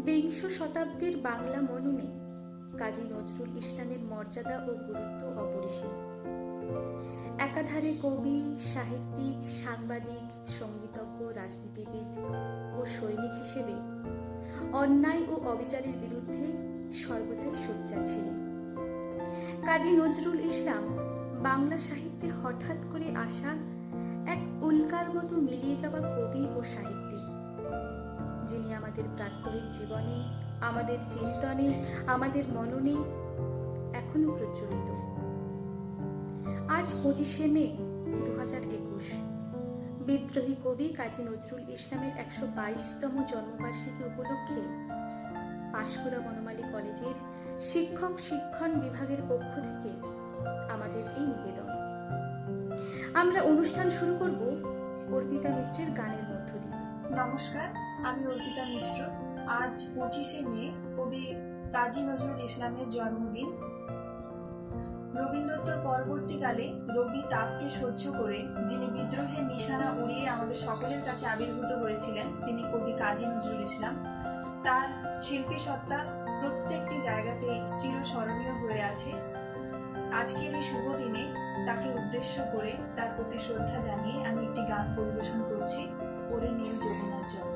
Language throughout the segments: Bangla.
বিংশ শতাব্দীর বাংলা মননে কাজী নজরুল ইসলামের মর্যাদা ও গুরুত্ব অপরিসীম। একাধারে কবি, সাহিত্যিক, সাংবাদিক, সঙ্গীতজ্ঞ, রাজনীতিবিদ ও সৈনিক হিসেবে অন্যায় ও অবিচারের বিরুদ্ধে সর্বদাই সোচ্চার ছিলেন। কাজী নজরুল ইসলাম বাংলা সাহিত্যে হঠাৎ করে আসা এক উল্কার মতো মিলিয়ে যাওয়া কবি ও সাহিত্যিক, যিনি আমাদের প্রাত্যহিক জীবনে, আমাদের চিন্তনে, আমাদের মননে এখনো প্রচলিত। আজ 25শে মে 2021 বিদ্রোহী কবি কাজী নজরুল ইসলামের 122তম জন্মবার্ষিকী উপলক্ষে পাঁশকুড়া বনমালী কলেজের শিক্ষক শিক্ষণ বিভাগের পক্ষ থেকে আমাদের এই নিবেদন। আমরা অনুষ্ঠান শুরু করব অর্পিতা মিশ্রের গানের মধ্য দিয়ে। নমস্কার, আমি অর্পিতা মিশ্র। আজ 25শে মে কবি কাজী নজরুল ইসলামের জন্মদিন। রবীন্দ্রোত্তর পরবর্তীকালে রবি তাপকে সহ্য করে যিনি বিদ্রোহের নিশানা উড়িয়ে আমাদের সকলের কাছে আবির্ভূত হয়েছিলেন, তিনি কবি কাজী নজরুল ইসলাম। তার শিল্পী সত্তা প্রত্যেকটি জায়গাতে চিরস্মরণীয় হয়ে আছে। আজকের এই শুভ দিনে তাকে উদ্দেশ্য করে তার প্রতি শ্রদ্ধা জানিয়ে আমি একটি গান পরিবেশন করছি, ওরে নীল যমুনার জল।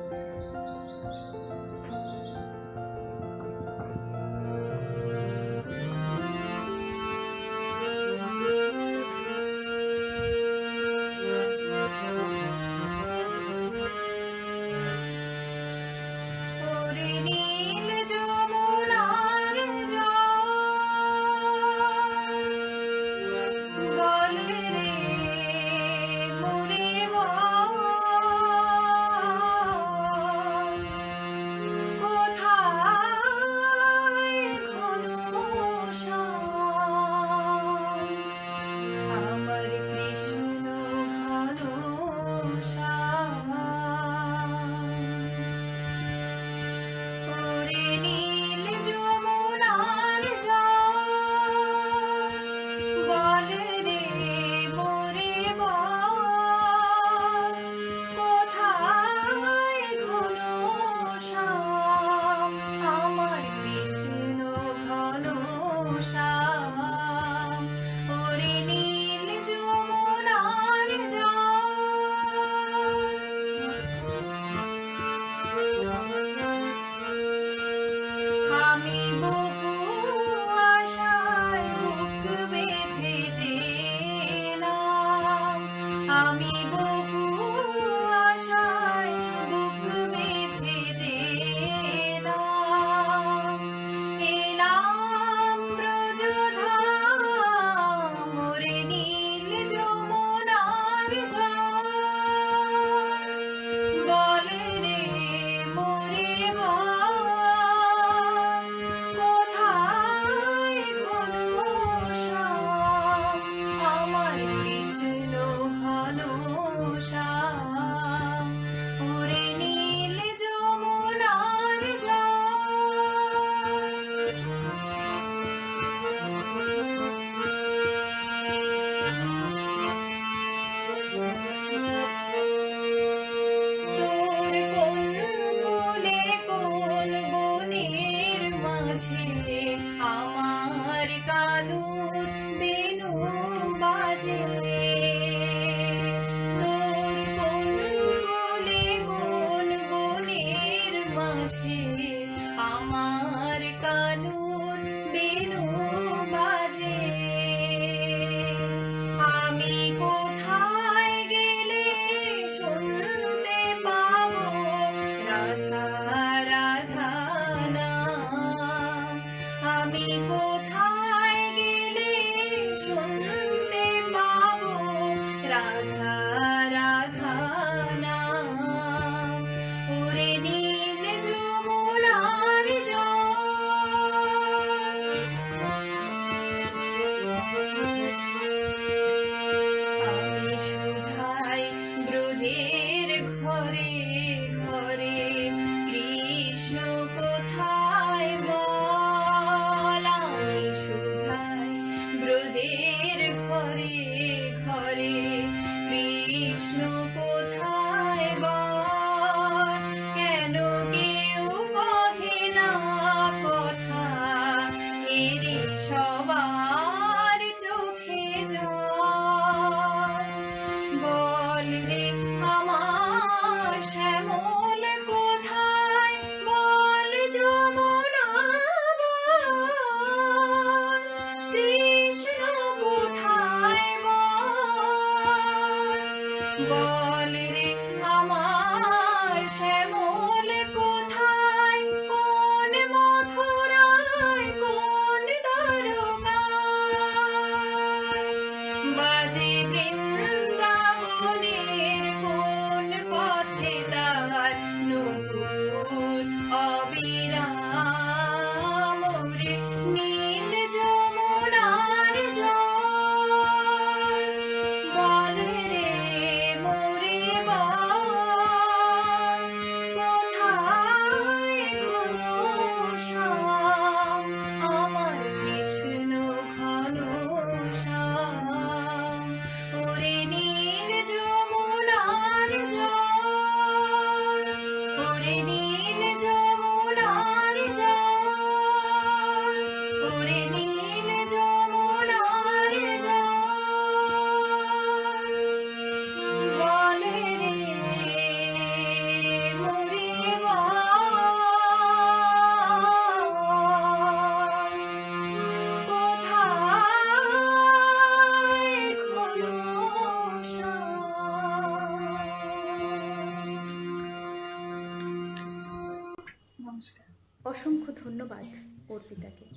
অসংখ্য ধন্যবাদ অর্পিতাকে।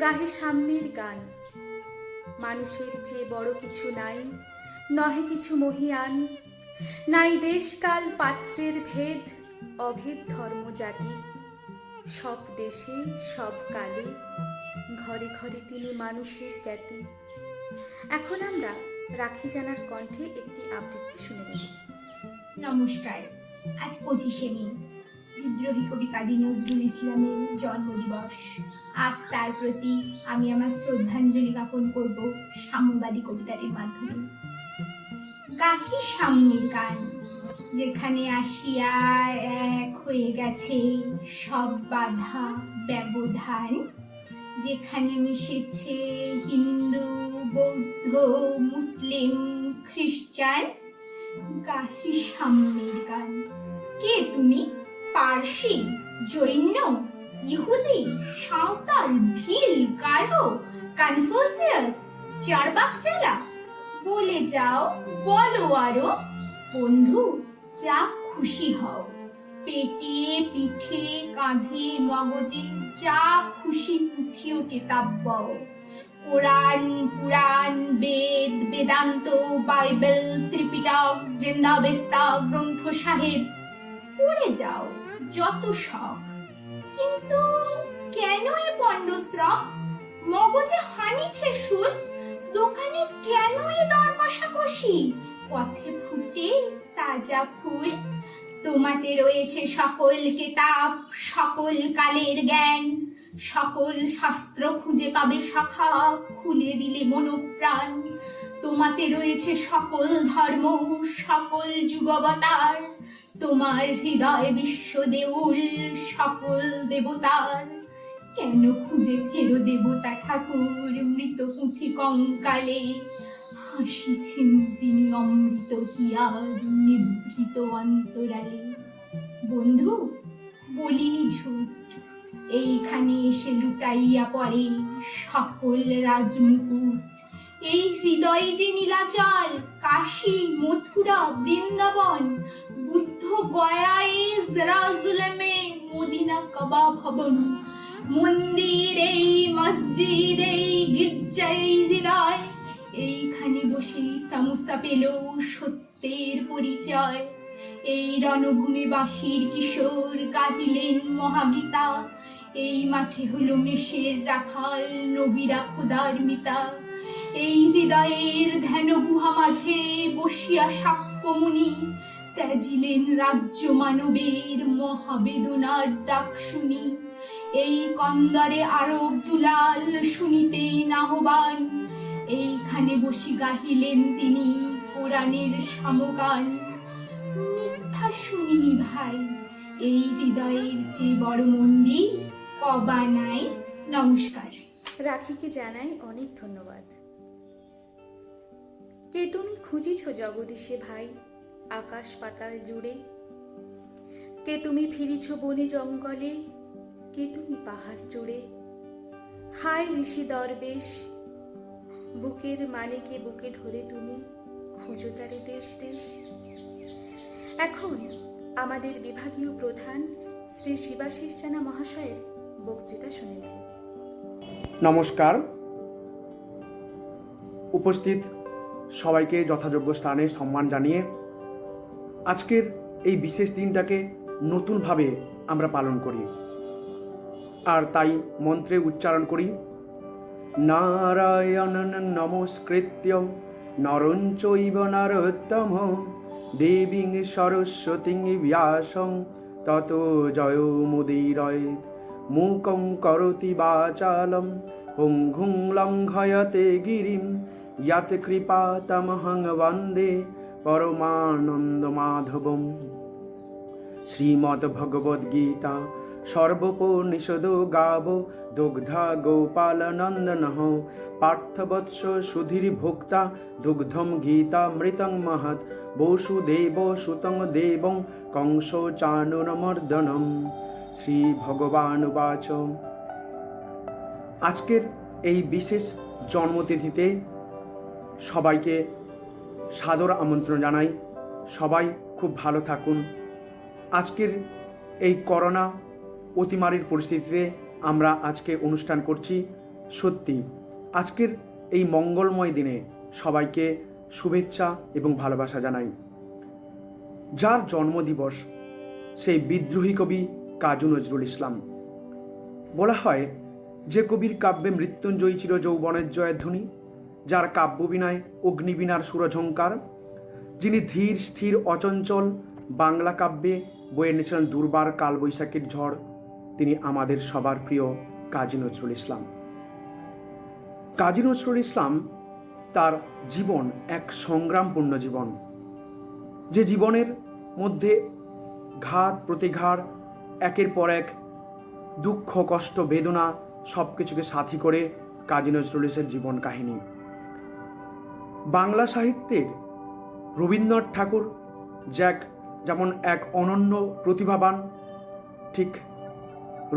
গাহে সাম্যের গান, মানুষের চেয়ে বড় কিছু নাই, নহে কিছু মহিয়ান, নাই দেশকাল পাত্রের ভেদ, অভেদ ধর্ম জাতি, সব দেশে সব কালে, ঘরে ঘরে তিনি মানুষের জ্ঞাতি। এখন আমরা রাখি জানার কণ্ঠে একটি আবৃত্তি শুনে নেব। নমস্কার। আজ 25শে মে, বিদ্রোহী কবি কাজী নজরুল ইসলামের জন্মদিবস। আজ তার প্রতি আমি আমার শ্রদ্ধাঞ্জলি জ্ঞাপন করব সাম্যবাদী কবিতাটির মাধ্যমে। গাহি সাম্যের গান, যেখানে আসিয়া এক হয়ে গেছে সব বাধা ব্যবধান, যেখানে মিশেছে হিন্দু, বৌদ্ধ, মুসলিম, খ্রিস্টান। গাহি সাম্যের গান। কে তুমি? পার্সি, জৈন, ইহুদি, সাঁওতাল, ভিল, গারো, কনফুসিয়াস, চারবাক চেলা? বলে যাও, বলো আরো। বন্ধু, যা খুশি হও, পেটে, পিঠে, কাঁধে, মগজে, যা খুশি পুঁথিও কেতাব বও। কোরআন, পুরাণ, বেদ, বেদান্ত, বাইবেল, ত্রিপিটক, জিন্দাবেস্তা, গ্রন্থ সাহেব, পড়ে যাও যত শখ। কিন্তু কেন এ পণ্ডশ্রম? মগজে হানিছে শুল, দোকানে কেন এ দর কষাকষি? পথে ফুটে তাজা ফুল। তোমাতে রয়েছে সকল কেতাব, সকল কালের জ্ঞান, সকল শাস্ত্র খুঁজে পাবে শাখা, খুলে দিলে মনোপ্রাণ। তোমাতে রয়েছে সকল ধর্ম, সকল যুগবতার, তোমার হৃদয় বিশ্ব দেউল, সকল দেবতার। কেন খুঁজে ফেরো দেবতা ঠাকুর মৃত পুঁথি কঙ্কালে? হাসিছেন তিনি অমৃত হিয়ার নিভৃত অন্তরালে। বন্ধু, বলিনি ঝুট, এইখানে এসে লুটাইয়া পড়ে সকল রাজমুকুট। এই হৃদয়ে যে নীলাচল, কাশী, মথুরা, বৃন্দাবন, বুদ্ধ গয়ায়, জেরুজালেমে, মদিনা কাবা ভবন, মন্দির, এই মসজিদ, এই গির্জায় হৃদয়। এইখানে বসেই সামুসা পেল সত্যের পরিচয়। এই রণভূমি বাসীর কিশোর গাহিলেন মহাগীতা। এই মাঠে হলো মেষের রাখাল, নবীরা খোদার মিতা। এই হৃদয়ের ধ্যান গুহা মাঝে বসিয়া সাক্ষ্যমুনি ত্যাজিলেন রাজ্য মানবের মহাবেদনার ডাক শুনি। এই কন্দরে আরব দুলাল শুনিতেন আহ্বান। এইখানে বসি গাহিলেন তিনি কোরআনের সমগান। মিথ্যা শুনিনি ভাই, এই হৃদয়ের যে বড় মন্দির কবা নাই। নমস্কার। রাখিকে জানাই অনেক ধন্যবাদ। কে তুমি খুঁজিছ জগদীশে ভাই, আকাশ পাতাল জুড়ে? কে তুমি ফিরিছ বনে জঙ্গলে, কে তুমি পাহাড় চড়ে? হায় ঋষি দরবেশ, বুকের মানিকে বুকে ধরে তুমি খোঁজো তারে দেশ দেশ। এখন আমাদের বিভাগীয় প্রধান শ্রী শিবাশিস জানা মহাশয়ের বক্তৃতা শুনে নেব। নমস্কার। উপস্থিত সবাইকে যথাযোগ্য স্থানে সম্মান জানিয়ে আজকের এই বিশেষ দিনটাকে নতুনভাবে আমরা পালন করি, আর তাই মন্ত্রে উচ্চারণ করি, নারায়ণং নমস্কৃত্য নরং চৈব নরোত্তম দেবীং সরস্বতীং ব্যাসং ততো জয়মুদীরয়েৎ। মূকং করোতি বাচালং পঙ্গুং লঙ্ঘয়তে গিরিম যৎ কৃপাতমহং বন্দে পরমানন্দমাধবম। শ্রীমদ্ভগবদ্গীতা সর্বোপনিষদো গাব দুগ্ধা গোপালনন্দনঃ পার্থবৎস সুধীর ভোক্তা দুগ্ধম গীতামৃতং মহৎ বসুদেব সুতং দেবং কংস চানুরমর্দনম। শ্রী ভগবান উবাচ। আজকের এই বিশেষ জন্মতিথিতে সবাইকে সাদর আমন্ত্রণ জানাই। সবাই খুব ভালো থাকুন। আজকের এই করোনা অতিমারির পরিস্থিতিতে আমরা আজকে অনুষ্ঠান করছি। সত্যি আজকের এই মঙ্গলময় দিনে সবাইকে শুভেচ্ছা এবং ভালোবাসা জানাই। যার জন্মদিবস সেই বিদ্রোহী কবি কাজী নজরুল ইসলাম। বলা হয় যে কবির কাব্যে মৃত্যুঞ্জয়ী ছিল যৌবনের জয়ধ্বনি, যার কাব্যবিনায় অগ্নিবীণার সুরঝঙ্কার, যিনি ধীর স্থির অচঞ্চল বাংলা কাব্যে বয়ে এনেছিলেন দুর্বার কালবৈশাখীর ঝড়, তিনি আমাদের সবার প্রিয় কাজী নজরুল ইসলাম। কাজী নজরুল ইসলাম তার জীবন এক সংগ্রামপূর্ণ জীবন, যে জীবনের মধ্যে ঘাত প্রতিঘাত, একের পর এক দুঃখ কষ্ট বেদনা সব কিছুকে সাথী করে কাজী নজরুল ইসলামের জীবন কাহিনী। বাংলা সাহিত্যের রবীন্দ্রনাথ ঠাকুর যেমন এক অনন্য প্রতিভাবান, ঠিক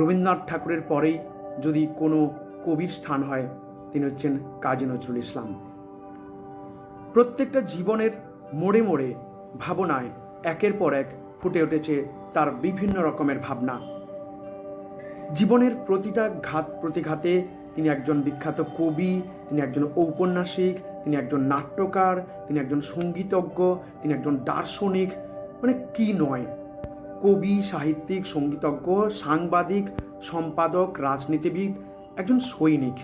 রবীন্দ্রনাথ ঠাকুরের পরেই যদি কোনো কবির স্থান হয় তিনি হচ্ছেন কাজী নজরুল ইসলাম। প্রত্যেকটা জীবনের মোড়ে মোড়ে ভাবনায় একের পর এক ফুটে উঠেছে তার বিভিন্ন রকমের ভাবনা। জীবনের প্রতিটা ঘাত প্রতিঘাতে তিনি একজন বিখ্যাত কবি, তিনি একজন ঔপন্যাসিক, তিনি একজন নাট্যকার, তিনি একজন সঙ্গীতজ্ঞ, তিনি একজন দার্শনিক, মানে কি নয়, কবি, সাহিত্যিক, সঙ্গীতজ্ঞ, সাংবাদিক, সম্পাদক, রাজনীতিবিদ, একজন সৈনিক।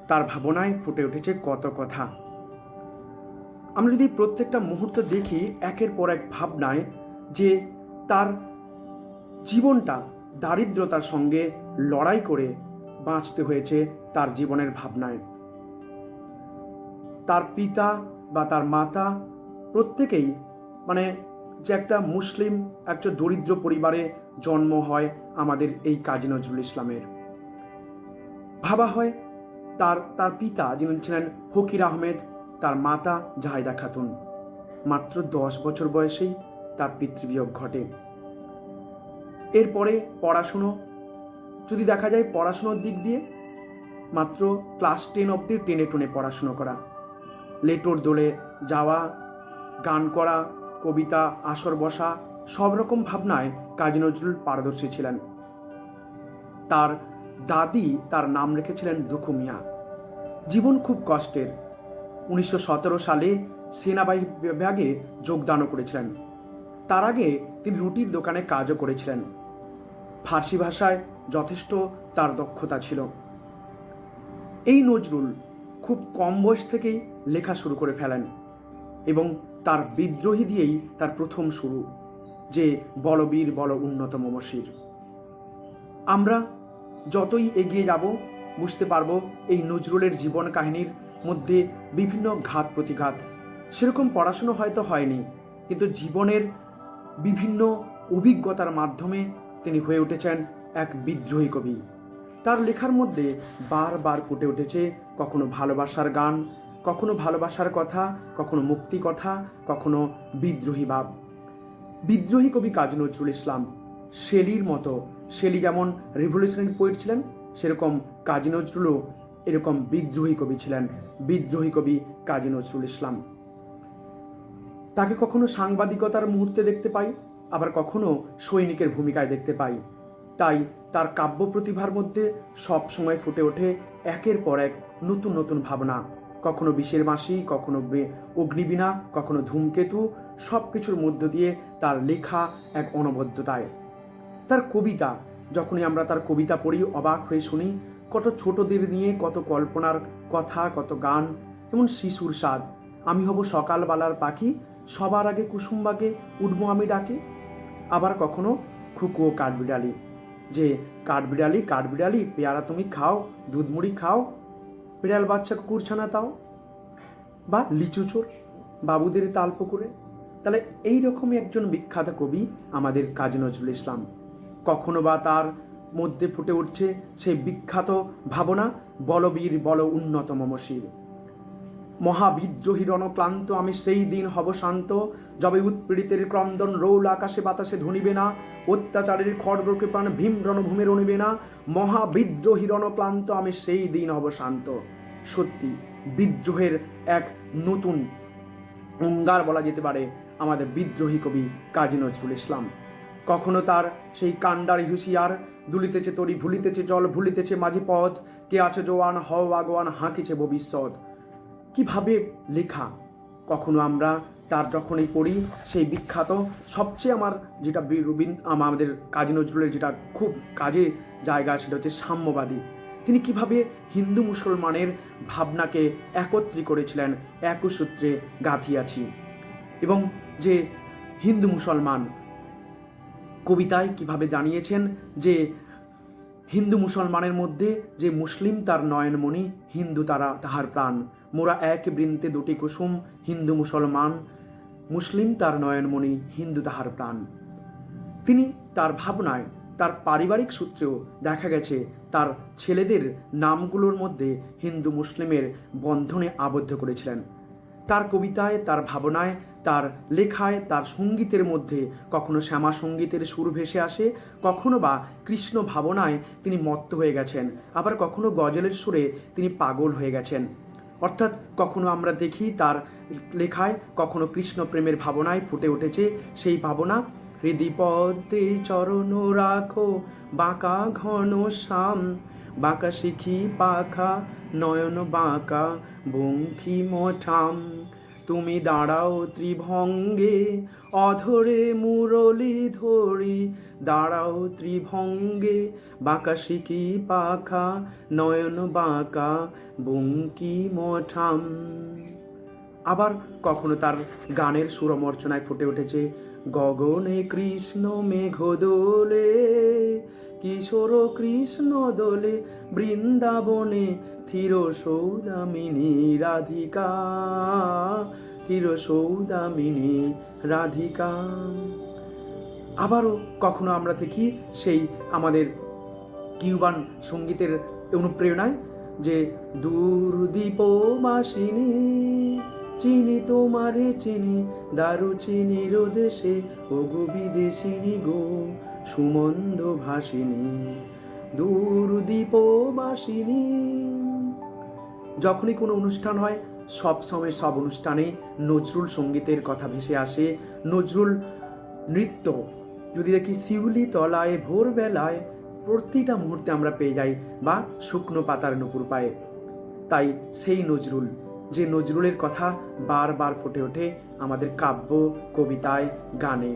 তার ভাবনায় ফুটে উঠেছে কত কথা। আমরা যদি প্রত্যেকটা মুহূর্ত দেখি একের পর এক ভাবনায়, যে তার জীবনটা দারিদ্রতার সঙ্গে লড়াই করে বাঁচতে হয়েছে তার জীবনের ভাবনায়। তার পিতা বা তার মাতা প্রত্যেকেই যে একটা মুসলিম একটা দরিদ্র পরিবারে জন্ম হয় আমাদের এই কাজী নজরুল ইসলামের। ভাবা হয় তার পিতা যিনি ছিলেন ফকির আহমেদ, তার মাতা জাহেদা খাতুন। মাত্র 10 বছর বয়সেই তার পিতৃবিয়োগ ঘটে। এরপরে পড়াশুনো যদি দেখা যায়, পড়াশুনোর দিক দিয়ে মাত্র ক্লাস 10 অবধি টেনে টুনে পড়াশুনো করা, লেটোর দোলে যাওয়া, গান করা, কবিতা আসর বসা, সব রকম ভাবনায় কাজী নজরুল পারদর্শী ছিলেন। তার দাদি তার নাম রেখেছিলেন দুখু মিয়া। জীবন খুব কষ্টের। 1917 সালে সেনাবাহিনী বিভাগে যোগদানও করেছিলেন। তার আগে তিনি রুটির দোকানে কাজও করেছিলেন। ফার্সি ভাষায় যথেষ্ট তার দক্ষতা ছিল। এই নজরুল খুব কম বয়স থেকেই লেখা শুরু করে ফেলেন এবং তার বিদ্রোহী দিয়েই তার প্রথম শুরু, যে বলবীর বল উন্নত মমশির। আমরা যতই এগিয়ে যাব বুঝতে পারবো এই নজরুলের জীবন কাহিনীর মধ্যে বিভিন্ন ঘাত প্রতিঘাত। সেরকম পড়াশুনো হয়তো হয়নি, কিন্তু জীবনের বিভিন্ন অভিজ্ঞতার মাধ্যমে তিনি হয়ে উঠেছেন এক বিদ্রোহী কবি। তার লেখার মধ্যে বারবার ফুটে উঠেছে কখনো ভালোবাসার গান, কখনো ভালোবাসার কথা, কখনো মুক্তি কথা, কখনো বিদ্রোহী ভাব। বিদ্রোহী কবি কাজী নজরুল ইসলাম শেলির মতো, শেলি যেমন রিভলিউশনারি পোয়েট ছিলেন, সেরকম কাজী নজরুলও এরকম বিদ্রোহী কবি ছিলেন। বিদ্রোহী কবি কাজী নজরুল ইসলাম। তাকে কখনো সাংবাদিকতার মুহূর্তে দেখতে পাই, আবার কখনো সৈনিকের ভূমিকায় দেখতে পাই। তাই তার কাব্য প্রতিভার মধ্যে সব সময় ফুটে ওঠে একের পর এক নতুন নতুন ভাবনা, কখনো বিষের বাঁশি, কখনো অগ্নিবীণা, কখনো ধূমকেতু, সব কিছুর মধ্য দিয়ে তার লেখা এক অনবদ্যতায়। তার কবিতা, যখনই আমরা তার কবিতা পড়ি অবাক হয়ে শুনি, কত ছোটদের নিয়ে কত কল্পনার কথা, কত গান, যেমন শিশুর স্বাদ, আমি হব সকালবেলার পাখি, সবার আগে কুসুমবাগে উঠবো আমি ডাকে। আবার কখনো খুকুও কাঠবিড়ালি, যে কাঠবিড়ালি কাঠবিড়ালি পেয়ারা তুমি খাও, দুধ মুড়ি খাও, বিড়াল বাচ্চা কুকুরছানা তাও, বা লিচু চোর বাবুদের তাল পুকুরে। তাহলে এইরকমই একজন বিখ্যাত কবি আমাদের কাজী নজরুল ইসলাম। কখনো বা তার মধ্যে ফুটে উঠছে সেই বিখ্যাত ভাবনা, বলবীর বল উন্নত মমশির। মহাবিদ্রোহী রণক্লান্ত আমি সেই দিন হব শান্ত, যবে উৎপীড়িতের ক্রন্দন রৌল আকাশে বাতাসে ধনিবে না, অত্যাচারের খড়গ কৃপাণ ভীম রণভূমে রণিবে না, মহাবিদ্রোহী রণক্লান্ত আমি সেই দিন হব শান্ত। সত্যি বিদ্রোহের এক নতুন অঙ্গার বলা যেতে পারে আমাদের বিদ্রোহী কবি কাজী নজরুল ইসলাম। কখনো তার সেই কাণ্ডারি হুঁশিয়ার, দুলিতেছে তরি ভুলিতেছে জল ভুলিতেছে মাঝি পথ, কে আছে জোয়ান হও আগোয়ান হাঁকিছে ভবিষ্যৎ। কিভাবে লেখা! কখনো আমরা তার যখনই পড়ি সেই বিখ্যাত সবচেয়ে আমার যেটা আমাদের কাজী নজরুলের যেটা খুব কাজে জায়গা সেটা হচ্ছে সাম্যবাদী। তিনি কিভাবে হিন্দু মুসলমানের ভাবনাকে একত্রী করেছিলেন, একসূত্রে গাঁথিয়াছি। এবং যে হিন্দু মুসলমান কবিতায় কিভাবে জানিয়েছেন যে হিন্দু মুসলমানের মধ্যে যে মুসলিম তার নয়নমণি, হিন্দু তারা তাহার প্রাণ, মোরা এক বৃন্তে দুটি কুসুম, হিন্দু মুসলমান, মুসলিম তার নয়নমণি, হিন্দু তাহার প্রাণ। তিনি তার ভাবনায়, তার পারিবারিক সূত্রেও দেখা গেছে তার ছেলেদের নামগুলোর মধ্যে হিন্দু মুসলিমের বন্ধনে আবদ্ধ করেছিলেন। তার কবিতায়, তার ভাবনায়, তার লেখায়, তার সঙ্গীতের মধ্যে কখনো শ্যামা সঙ্গীতের সুর ভেসে আসে, কখনো বা কৃষ্ণ ভাবনায় তিনি মত্ত হয়ে গেছেন, আবার কখনো গজলের সুরে তিনি পাগল হয়ে গেছেন। অর্থাৎ কখনো আমরা দেখি তার লেখায় কখনো কৃষ্ণ প্রেমের ভাবনায় ফুটে উঠেছে সেই ভাবনা, হৃদিপদে চরণ রাখো বাঁকা ঘন শ্যাম, বাঁকা শিখি পাখা নয়ন বাঁকা বঙ্কিম ঠাম, তুমি দাঁড়াও ত্রিভঙ্গে অধরে মুরলি ধরি, দাঁড়াও ত্রিভঙ্গে বাঁকা শিখি পাখা নয়ন বাঁকা বঙ্কিম ঠাম। আবার কখনো তার গানের সুরমর্চনায় ফুটে উঠেছে, গগনে কৃষ্ণ মেঘ দোলে, কিশোর কৃষ্ণ দোলে, বৃন্দাবনে থির সৌদামিনী রাধিকা, থির সৌদামিনী রাধিকা। আবারও কখনো আমরা দেখি সেই আমাদের কিউবান সঙ্গীতের অনুপ্রেরণায় যে দূর দীপমাসিনী চিনি তোমারে চিনি, দারু চিনির দেশে ও গো বিদেশিনী গো সুমন্দ ভাসিনী, দূর দীপমাসিনী। যখনই কোনো অনুষ্ঠান হয় সব সময় সব অনুষ্ঠানে নজরুল সঙ্গীতের কথা ভেসে আসে। নজরুল নৃত্য যদি দেখি শিউলি তলায় ভোরবেলায় প্রতিটা মুহূর্তে আমরা পেয়ে যাই, বা শুকনো পাতার নুপুর পায়ে। তাই সেই নজরুল, যে নজরুলের কথা বারবার ফুটে ওঠে আমাদের কাব্য, কবিতায়, গানে,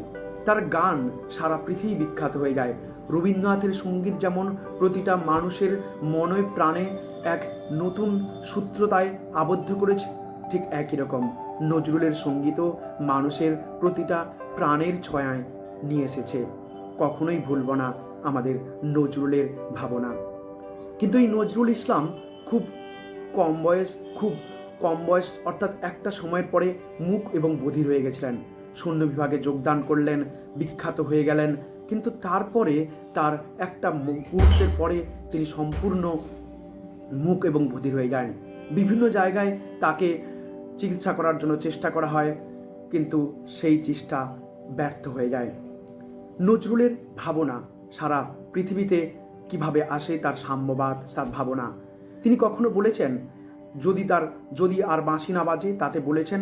তার গান সারা পৃথিবী বিখ্যাত হয়ে যায়। রবীন্দ্রনাথের সঙ্গীত যেমন প্রতিটা মানুষের মনে প্রাণে এক নতুন সূত্রতায় আবদ্ধ করেছে, ঠিক একই রকম নজরুলের সঙ্গীতও মানুষের প্রতিটা প্রাণের ছয়ায় নিয়ে এসেছে। কখনোই ভুলব না আমাদের নজরুলের ভাবনা। কিন্তু এই নজরুল ইসলাম খুব কম বয়স অর্থাৎ একটা সময়ের পরে মূক এবং বধির হয়ে গেছিলেন। সৈন্য বিভাগে যোগদান করলেন, বিখ্যাত হয়ে গেলেন, কিন্তু তারপরে তার একটা মুহূর্তের পরে তিনি সম্পূর্ণ মূক এবং বধির হয়ে যায়। বিভিন্ন জায়গায় তাকে চিকিৎসা করার জন্য চেষ্টা করা হয়, কিন্তু সেই চেষ্টা ব্যর্থ হয়ে যায়। নজরুলের ভাবনা সারা পৃথিবীতে কিভাবে আসে, তার সাম্যবাদ, তার ভাবনা। তিনি কখনো বলেছেন, যদি আর বাঁশি না বাজে, তাতে বলেছেন,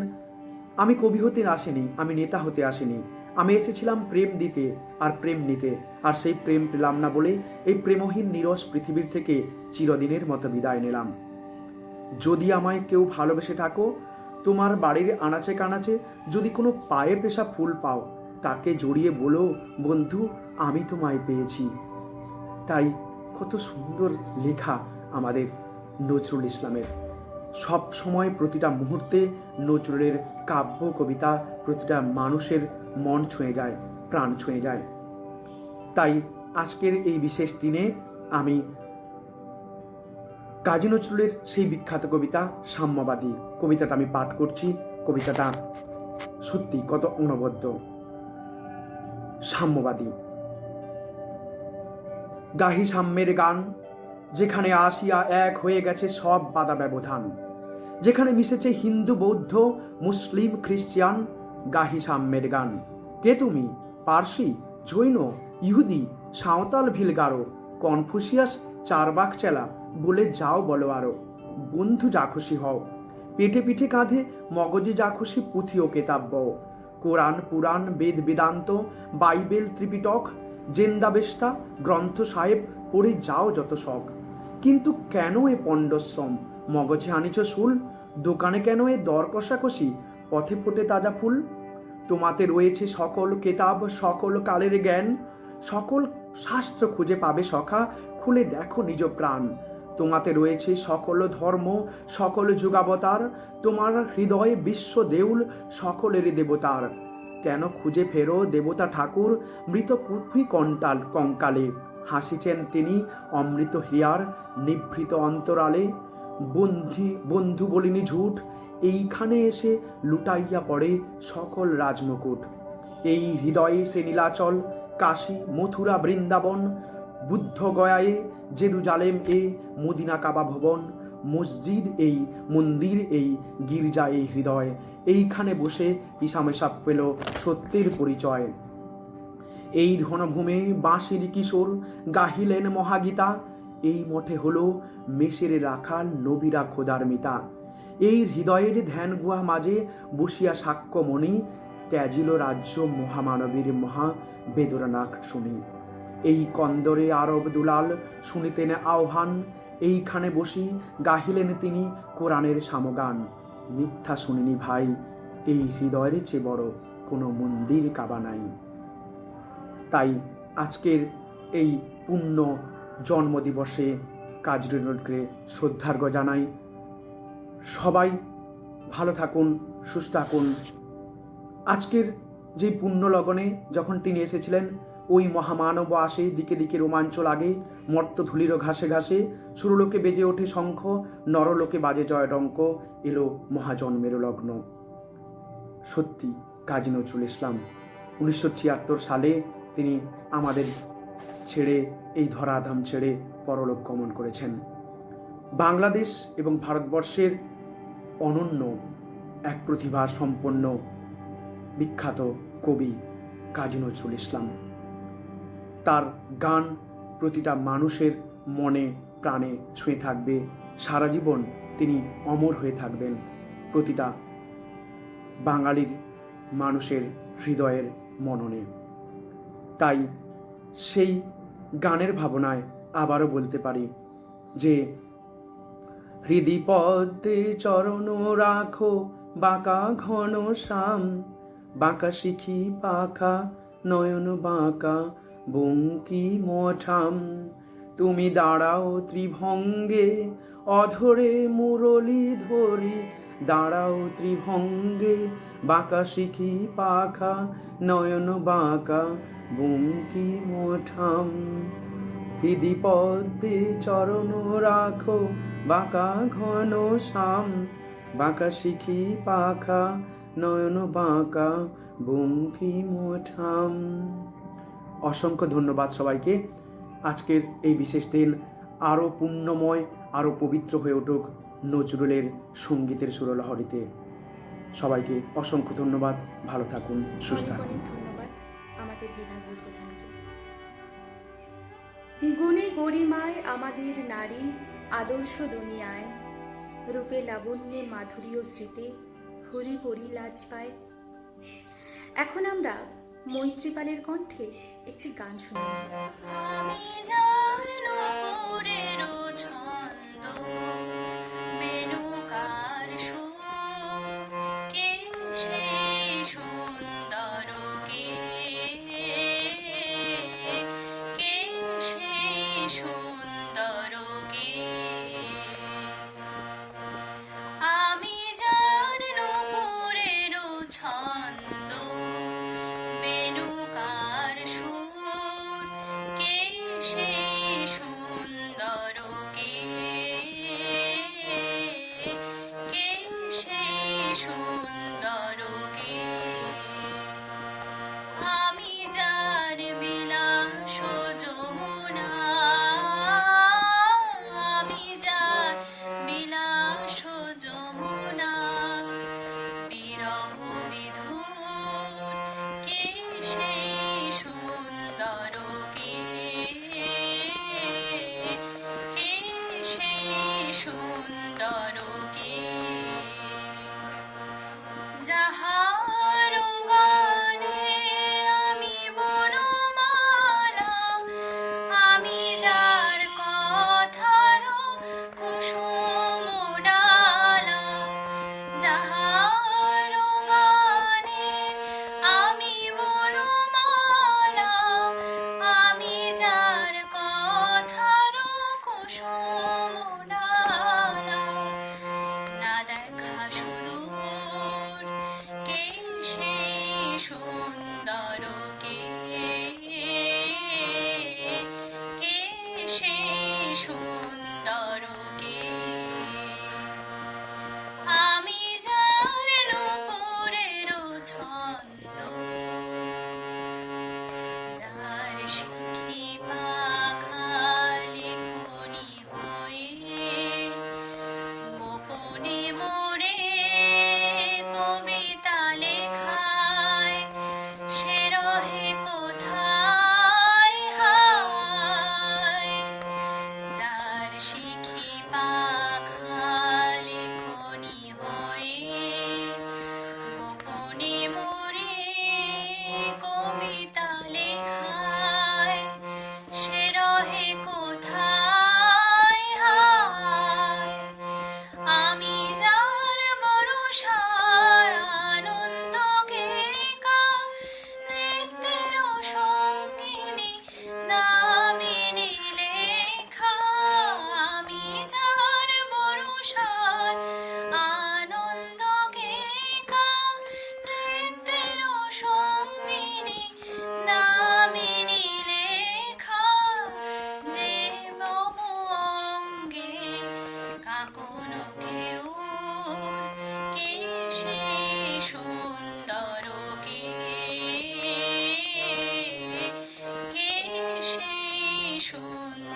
আমি কবি হতে আসিনি, আমি নেতা হতে আসিনি, আমি এসেছিলাম প্রেম দিতে আর প্রেম নিতে, আর সেই প্রেম পেলাম না বলে এই প্রেমহীন নিরস পৃথিবীর থেকে চিরদিনের মতো বিদায় নিলাম। যদি আমায় কেউ ভালোবেসে থাকো, তোমার বাড়ির আনাচে কানাচে যদি কোনো পায়ে পেশা ফুল পাও, তাকে জড়িয়ে বলো, বন্ধু আমি তোমায় পেয়েছি। তাই কত সুন্দর লেখা আমাদের নজরুল ইসলামের। সব সময় প্রতিটা মুহূর্তে নজরুলের কাব্য কবিতা প্রতিটা মানুষের মন ছুঁয়ে যায়, প্রাণ ছুঁয়ে যায়। তাই আজকের এই বিশেষ দিনে আমি কাজী নজরুলের সেই বিখ্যাত কবিতা সাম্যবাদী কবিতাটা আমি পাঠ করছি। কবিতাটা সত্যি কত অনবদ্য। সাম্যবাদী। গাহি সাম্যের গান, যেখানে আসিয়া এক হয়ে গেছে সব বাধা ব্যবধান, যেখানে মিশেছে হিন্দু বৌদ্ধ মুসলিম খ্রিস্টান। গাহি সাম্যের গান। কে তুমি? পার্সি, জৈন, ইহুদি, সাঁওতাল, ভিলগারো, কনফুসিয়াস, চারবাক চেলা, বলে যাও বলো আরো। বন্ধু যা খুশি হও, পিঠে পিঠে কাঁধে মগজে যা খুশি পুঁথি ও কেতাব্য। কোরআন পুরাণ বেদ বেদান্ত বাইবেল ত্রিপিটক জেন্দাবেস্তা গ্রন্থ সাহেব পড়ে যাও যত শখ। কিন্তু কেন এ পণ্ডশ্রম, মগজে আনিছ শুল, দোকানে কেন এ দর কষাকষি, পথে ফোটে তাজা ফুল? তোমাতে রয়েছে সকল কেতাব সকল কালের জ্ঞান, সকল শাস্ত্র খুঁজে পাবে সখা, খুলে দেখো নিজ প্রাণ। তোমাতে রয়েছে সকল ধর্ম সকল যুগাবতার, তোমার হৃদয়ে বিশ্ব দেউল সকলেরই দেবতার। কেন খুঁজে ফেরো দেবতা ঠাকুর মৃত পৃথ্বী কঙ্কালে, হাসিছেন তিনি অমৃত হিয়ার নিভৃত অন্তরালে। বন্ধু বলিনি ঝুট, এইখানে এসে লুটাইয়া পড়ে সকল রাজমুকুট। এই হৃদয়ে সে নীলাচল কাশী মথুরা বৃন্দাবন, বুদ্ধ গয়ায়ে জেরুজালেম এ মদিনা কাবা ভবন, মসজিদ এই মন্দির এই গির্জা এই হৃদয়, এইখানে বসে ঈশামেশাপ পেল সত্যের পরিচয়। এই ঘনভূমে বাঁশির কিশোর গাহিলেন মহাগীতা, এই মঠে হলো মেষের রাখাল নবীরা খোদার মিতা। এই হৃদয়ের ধ্যান গুহা মাঝে বসিয়া সাক্ষ্য মণি, ত্যাজিল রাজ্য মহামানবীর মহা বেদনাক শুনি। এই কন্দরে আরব দুলাল শুনিতেন আহ্বান, এইখানে বসি গাহিলেন তিনি কোরআনের সামগান। মিথ্যা শুনিনি ভাই, এই হৃদয়ের চেয়ে বড় কোনো মন্দির কাবা নাই। তাই আজকের এই পুণ্য জন্মদিবসে কাজী নজরুলকে শ্রদ্ধার্ঘ্য জানাই। সবাই ভালো থাকুন, সুস্থ থাকুন। আজকের যে পুণ্য লগনে যখন তিনি এসেছিলেন, ওই মহামানব আসে, দিকে দিকে রোমাঞ্চ লাগে, মর্ত ধুলির ঘাসে ঘাসে, সুরলোকে বেজে ওঠে শঙ্খ, নরলোকে বাজে জয়ডঙ্ক, এলো মহাজন্মের লগ্ন। সত্যি কাজী নজরুল ইসলাম 1976 সালে তিনি আমাদের ছেড়ে, এই ধরাধাম ছেড়ে পরলোক গমন করেছেন। বাংলাদেশ এবং ভারতবর্ষের অনন্য এক প্রতিভা সম্পন্ন বিখ্যাত কবি কাজী নজরুল ইসলাম। তার গান প্রতিটা মানুষের মনে প্রাণে ছুঁয়ে থাকবে, সারা জীবন তিনি অমর হয়ে থাকবেন প্রতিটা বাঙালির মানুষের হৃদয়ের মননে। তাই সেই গানের ভাবনায় আবারও বলতে পারি যে, হৃদি পদ্মে চরণ রাখো বাঁকা ঘন শ্যাম, বাঁকা শিখি পাখা নয়ন বাঁকা বঙ্কি মঠাম, তুমি দাঁড়াও ত্রিভঙ্গে অধরে মুরলি ধরি, দাঁড়াও ত্রিভঙ্গে বাঁকা শিখি পাখা নয়ন বাঁকা বঙ্কি মঠাম। হৃদি পদ্মে চরণ রাখো বাঁকা ঘন শ্যাম, বাঁকা শিখি পাখা নয়ন বাঁকা বঙ্কি মঠাম। অসংখ্য ধন্যবাদ সবাইকে। আজকের এই বিশেষ দিন আরও পুণ্যময়, আরও পবিত্র হয়ে উঠুক নজরুলের সঙ্গীতের সুরলহরীতে। সবাইকে অসংখ্য ধন্যবাদ। ভালো থাকুন, সুস্থ থাকুন। অনেক ধন্যবাদ আমাদের বিভাগীয় প্রধানকে। গুণে গরিমায় আমাদের নারী আদর্শ দুনিয়ায়, রূপে লাবণ্যে মাধুরী ও স্মৃতি হরি পরি লাজ পায়। এখন আমরা মৈত্রীপালের কণ্ঠে একটি গান শুনি। আমি যার নূপুরের ছন্দ, বেণুকার সুর, কে সেই সুন্দর কে, কে সেই সুন্দর কে। আমি যার নূপুরের ছন্দ, বেণুকার সুর, কে সে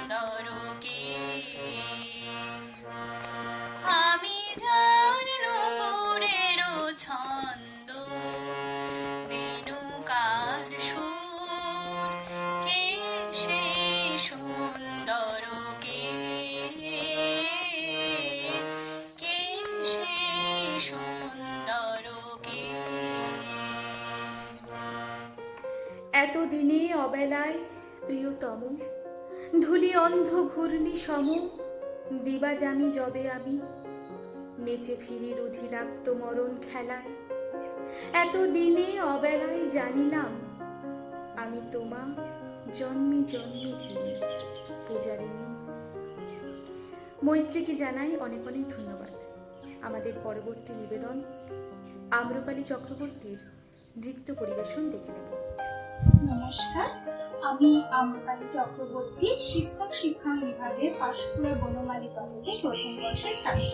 সুন্দর কে আমি যার নূপুরের ছন্দ বেণুকার সুর কে সে সুন্দর কে কে সে সুন্দর কে এতদিনে অবেলায় প্রিয়তম ধুলি অন্ধ ঘূর্ণি সম দিবা জামি যবে আমি নেচে ফিরি রুধিরাক্ত মরণ খেলায় এতদিনে অবেলায় জানিলাম আমি তোমা জন্মে জন্মে চিনি পূজারিণী। মৈত্রীকে জানাই অনেক অনেক ধন্যবাদ। আমাদের পরবর্তী নিবেদন আম্রপালি চক্রবর্তীর নৃত্য পরিবেশন দেখে নেব। নমস্কার, আমি আম্রপালি চক্রবর্তী, শিক্ষক শিক্ষণ বিভাগে পাঁশকুড়া বনমালী কলেজে প্রথম বর্ষের ছাত্র।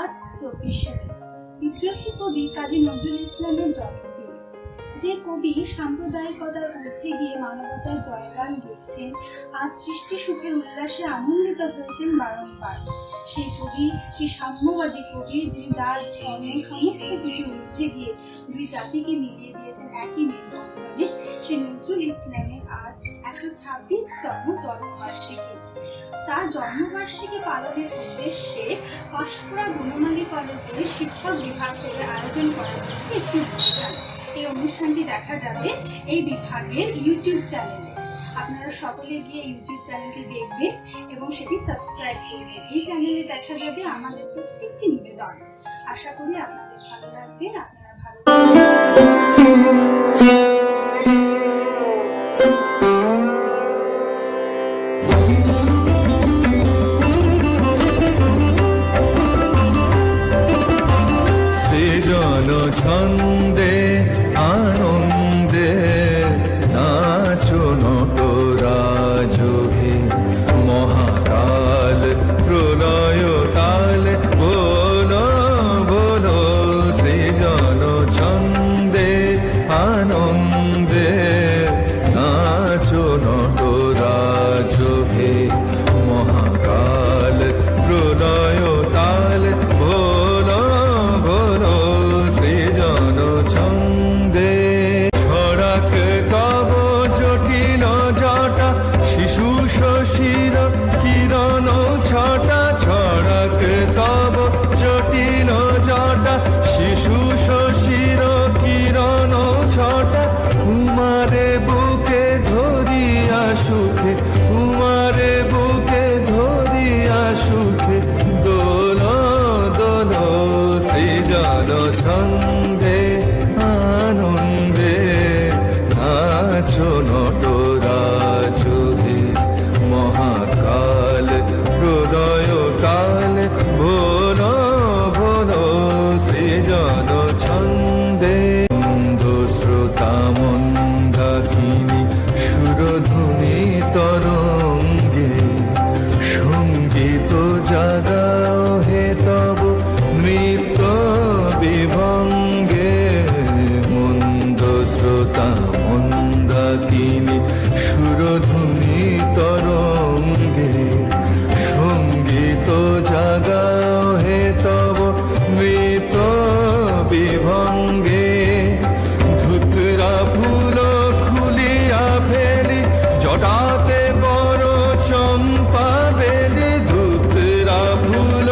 আজ 24শে মে, বিদ্রোহী কবি কাজী নজরুল ইসলামের জন্মদিন। যে কবি সাম্প্রদায়িকতার ঊর্ধ্বে গিয়ে মানবতার জয়গান গেয়েছেন, আজ সৃষ্টি সুখের উল্লাসে আনন্দিত হয়েছেন বারংবার। সেই কবি, সেই সাম্যবাদী কবি, যিনি যার ধর্ম সমস্ত কিছু ঊর্ধ্বে গিয়ে দুই জাতিকে মিলিয়ে দিয়েছেন একই মেলবন্ধনে, সেই নজরুল ইসলামের আজ 126তম জন্মবার্ষিকী। তার জন্মবার্ষিকী পালনের উদ্দেশ্যে পাঁশকুড়া বনমালী কলেজে শিক্ষক বিভাগ থেকে আয়োজন করা হয়েছে একটি অনুষ্ঠান। এই অনুষ্ঠানটি দেখা যাবে এই বিভাগের ইউটিউব চ্যানেলে। আপনারা সকলে গিয়ে ইউটিউব চ্যানেলটি দেখবেন এবং সেটি সাবস্ক্রাইব করবেন। এই চ্যানেলে দেখা যাবে আমাদের প্রত্যেকটি নিবেদন। আশা করি আপনাদের ভালো লাগবে, আপনারা ভালো সৃজন ছন্দে আনন্দে নাচো নটরাজহে মহাকাল প্রলয় তাল বলো বলো সৃজন ছন্দে আনন্দে নাচো নটরাজহে মহাকাল প্রলয় তাল বলো বলো সৃজন ছন্দে ছড়াক তব জটিল জটা শিশু শশীর কিরণ ছটা ছড়াক তব জটিল জটা শিশু শশীর কিরণ ছটা উমারে বুকে ধরিয়া সুখে উমারে বুকে ধরিয়া সুখে দোল দোল সৃজন ছন্দে আনন্দে নাচো নটরাজহে মহাকাল প্রলয় কাল বলো বলো সৃজন ছন্দে শ্রোতা মন্দাকিনী সুরধুনি তরঙ্গে সঙ্গীত জাগাও হে তব নৃত্য বিভঙ্গে মন্দ শ্রোতা মন্দাকিনী সুরধুনি তরঙ্গে সঙ্গীত জাগাও হে তব নৃত্য বিভঙ্গে ধুতরা ফুল খুলিয়া ফেলি জটাতে বড় চম্পা বেলি ধুতরা ফুল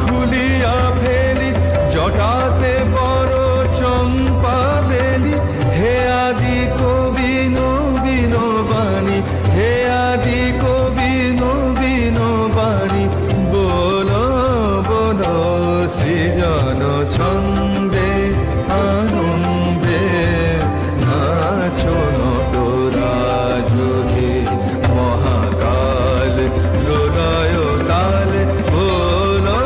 খুলিয়া ফেলি জটাতে বড় চম্পা বেলি হে আদি কবি নবীন বাণী হে আদি কবি নবীন বাণী বলো বলো সৃজন ছন্দে আনন্দে নাচো নটরাজহে মহাকাল প্রলয় তাল বলো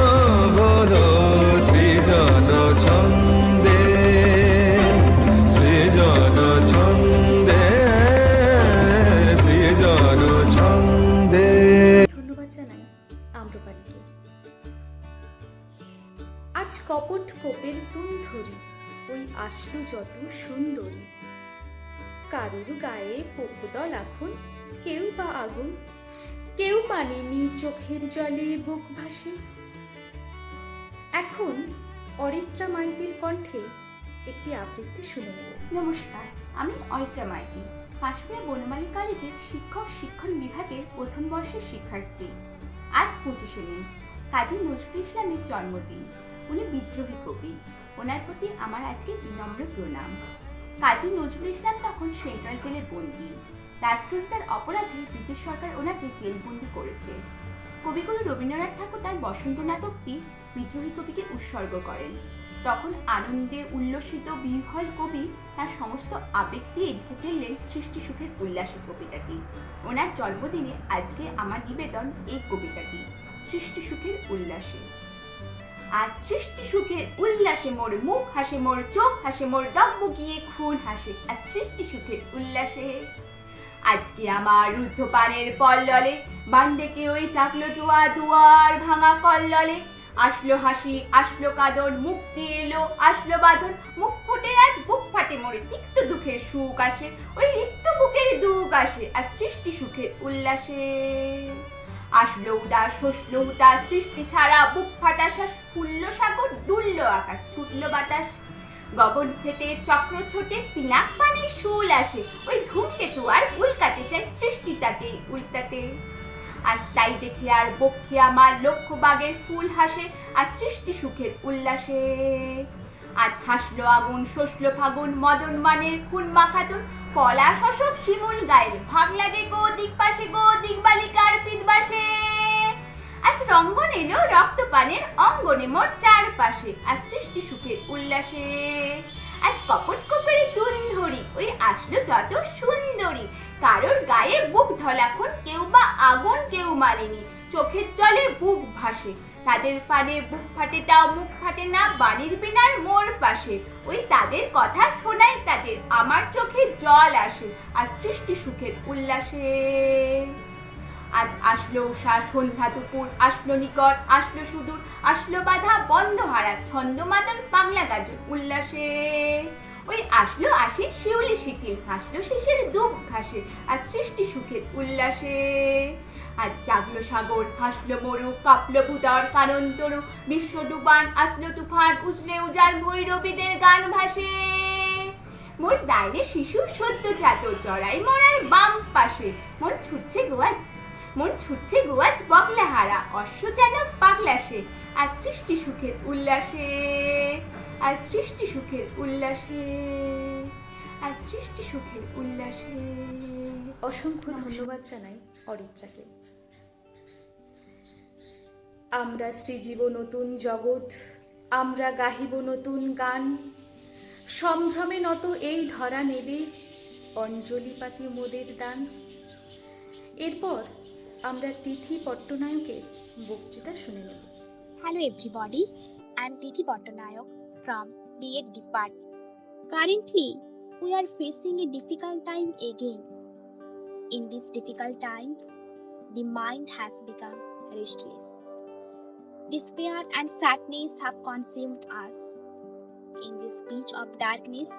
বলো সৃজন ছন্দে সৃজন ছন্দে সৃজন ছন্দে। ধন্যবাদ জানাই আম্রপালিকে। আজ কপট কোপের তুন ধরি ওই আসলো যত সুন্দরী কারুর গায়ে পোকডল এখন কেউ বা আগুন কেউ মানেনি চোখের জলে বুক ভাসে। এখন অরিত্রা মাইতির কণ্ঠে একটি আবৃত্তি শুনে নেব। নমস্কার, আমি অরিত্রা মাইতি, পাঁশকুড়া বনমালী কলেজের শিক্ষণ বিভাগের প্রথম বর্ষের শিক্ষার্থী। আজ 25শে মে, কাজী নজরুল ইসলামের জন্মদিন। উনি বিদ্রোহী কবি। ওনার প্রতি আমার আজকে বিনম্র প্রণাম। কাজী নজরুল ইসলাম তখন সেন্ট্রাল জেলে বন্দী। রাজদ্রোহিতার অপরাধে ব্রিটিশ সরকার ওনাকে জেলবন্দি করেছে। কবিগুরু রবীন্দ্রনাথ ঠাকুর তার বসন্ত নাটকটি বিদ্রোহী কবিকে উৎসর্গ করেন। তখন আনন্দে উল্লসিত বিহ্বল কবি তার সমস্ত আবেগ দিয়ে লিখে ফেললেন সৃষ্টি সুখের উল্লাসে কবিতাটি। ওনার জন্মদিনে আজকে আমার নিবেদন এই কবিতাটি, সৃষ্টি সুখের উল্লাসে। আর সৃষ্টি সুখের উল্লাসে মোর মুখ হাসে, মোর চোখ হাসে, মোর ডগবগিয়ে খুন হাসে। আর সৃষ্টি সুখের উল্লাসে আজকে আমার রুদ্ধ পানের পল্ললে বান্ডেকে ওই চাকলো জোয়া দুয়ার ভাঙা কল্ললে। আসলো হাসি, আসলো কাঁদন, মুক্তি এলো, আসলো বাঁধন। মুখ ফুটে আজ বুক ফাটে মোর, তিক্ত দুঃখের সুখ আসে, ওই রিক্ত বুকের দুঃখ আসে। আর সৃষ্টি সুখের উল্লাসে আসলো উদাস, হসলো হুতাশ, সৃষ্টি ছাড়া বুক ফাটা শ্বাস। ফুললো সাগর, দুললো আকাশ, ছুটলো বাতাস, গগন ফেটে চক্র ছোটে, পিনাক পানির শুল আসে। ওই ধূমকেতু আর উল্কাতে চাই সৃষ্টিটাকে উল্টাতে। আজ তাই দেখে আর বক্ষে আমার লক্ষ বাগের ফুল হাসে। আর সৃষ্টি সুখের উল্লাসে আজ হাসলো আগুন, শসলো ফাগুন, মদন মানের খুন মাখাতুন। পলা শশক শিমুল গায়ের ভাগ লাগে গো দিক পাশে, গো দিক বালিকার পিতবাসে। আজ রঙ্গন এলো রক্তপানের অঙ্গনে মোর চারপাশে। আর সৃষ্টি সুখের উল্লাসে আজ কপট কপের তুল ধরি, ওই আসলো যত সুন্দরী। কারোর গায়ে বুক ঢলাখন, কেউ বা আগুন কেউ মালেনি, চোখের জলে বুক ভাসে। তাদের পানে বুক ফাটে তাও মুখ ফাটে না, বাণীর বিনার মোর পাশে। ওই তাদের কথা শোনাই তাদের, আমার চোখে জল আসে। আর সৃষ্টি সুখের উল্লাসে আজ আসলো উষা সন্ধ্যা দুপুর, আসলো নিকট, আসলো সুদূর, আসলো বাধা বন্ধ হারা ছন্দ মাদন পাগলা গাজন উল্লাসে। ওই আসলো আসি শিউলি শিথিল, হাসলো শিশির দুব ঘাসে। আর সৃষ্টি সুখের উল্লাসে আজ জাগলো সাগর, হাসলো মরু, কাঁপলো ভূতর কানন তরু। বিশ্ব ডুবান, আসলো তুফান, উজলে উজার ভৈরবীদের গান ভাসে। মোর দাইরে শিশু সদ্য জাত, জড়াই মরার বাম পাশে। মন ছুটছে গোয়াজ, মন ছুটছে গোয়াজ বকলা হারা, অশ্ব যেন পাগলা সে। আর সৃষ্টি সুখের উল্লাসে, আর সৃষ্টি সুখের উল্লাসে, আর সৃষ্টি সুখের উল্লাসে। অসংখ্য ধন্যবাদ জানাই অরিত্রাকে। আমরা সৃজিব নতুন জগৎ, আমরা গাহিব নতুন গান। সম্ভ্রমে নত এই ধরা নেবে, অঞ্জলি পাতি মোদের দান। এরপর আমরা তিথি পট্টনায়কের বক্তৃতা শুনে নেব। Hello everybody, I am Tithi Pattanayak from B.Ed department. Currently, we are facing a difficult time again. In these difficult times, the mind has become restless. Despair and sadness have consumed us. In this pitch of darkness,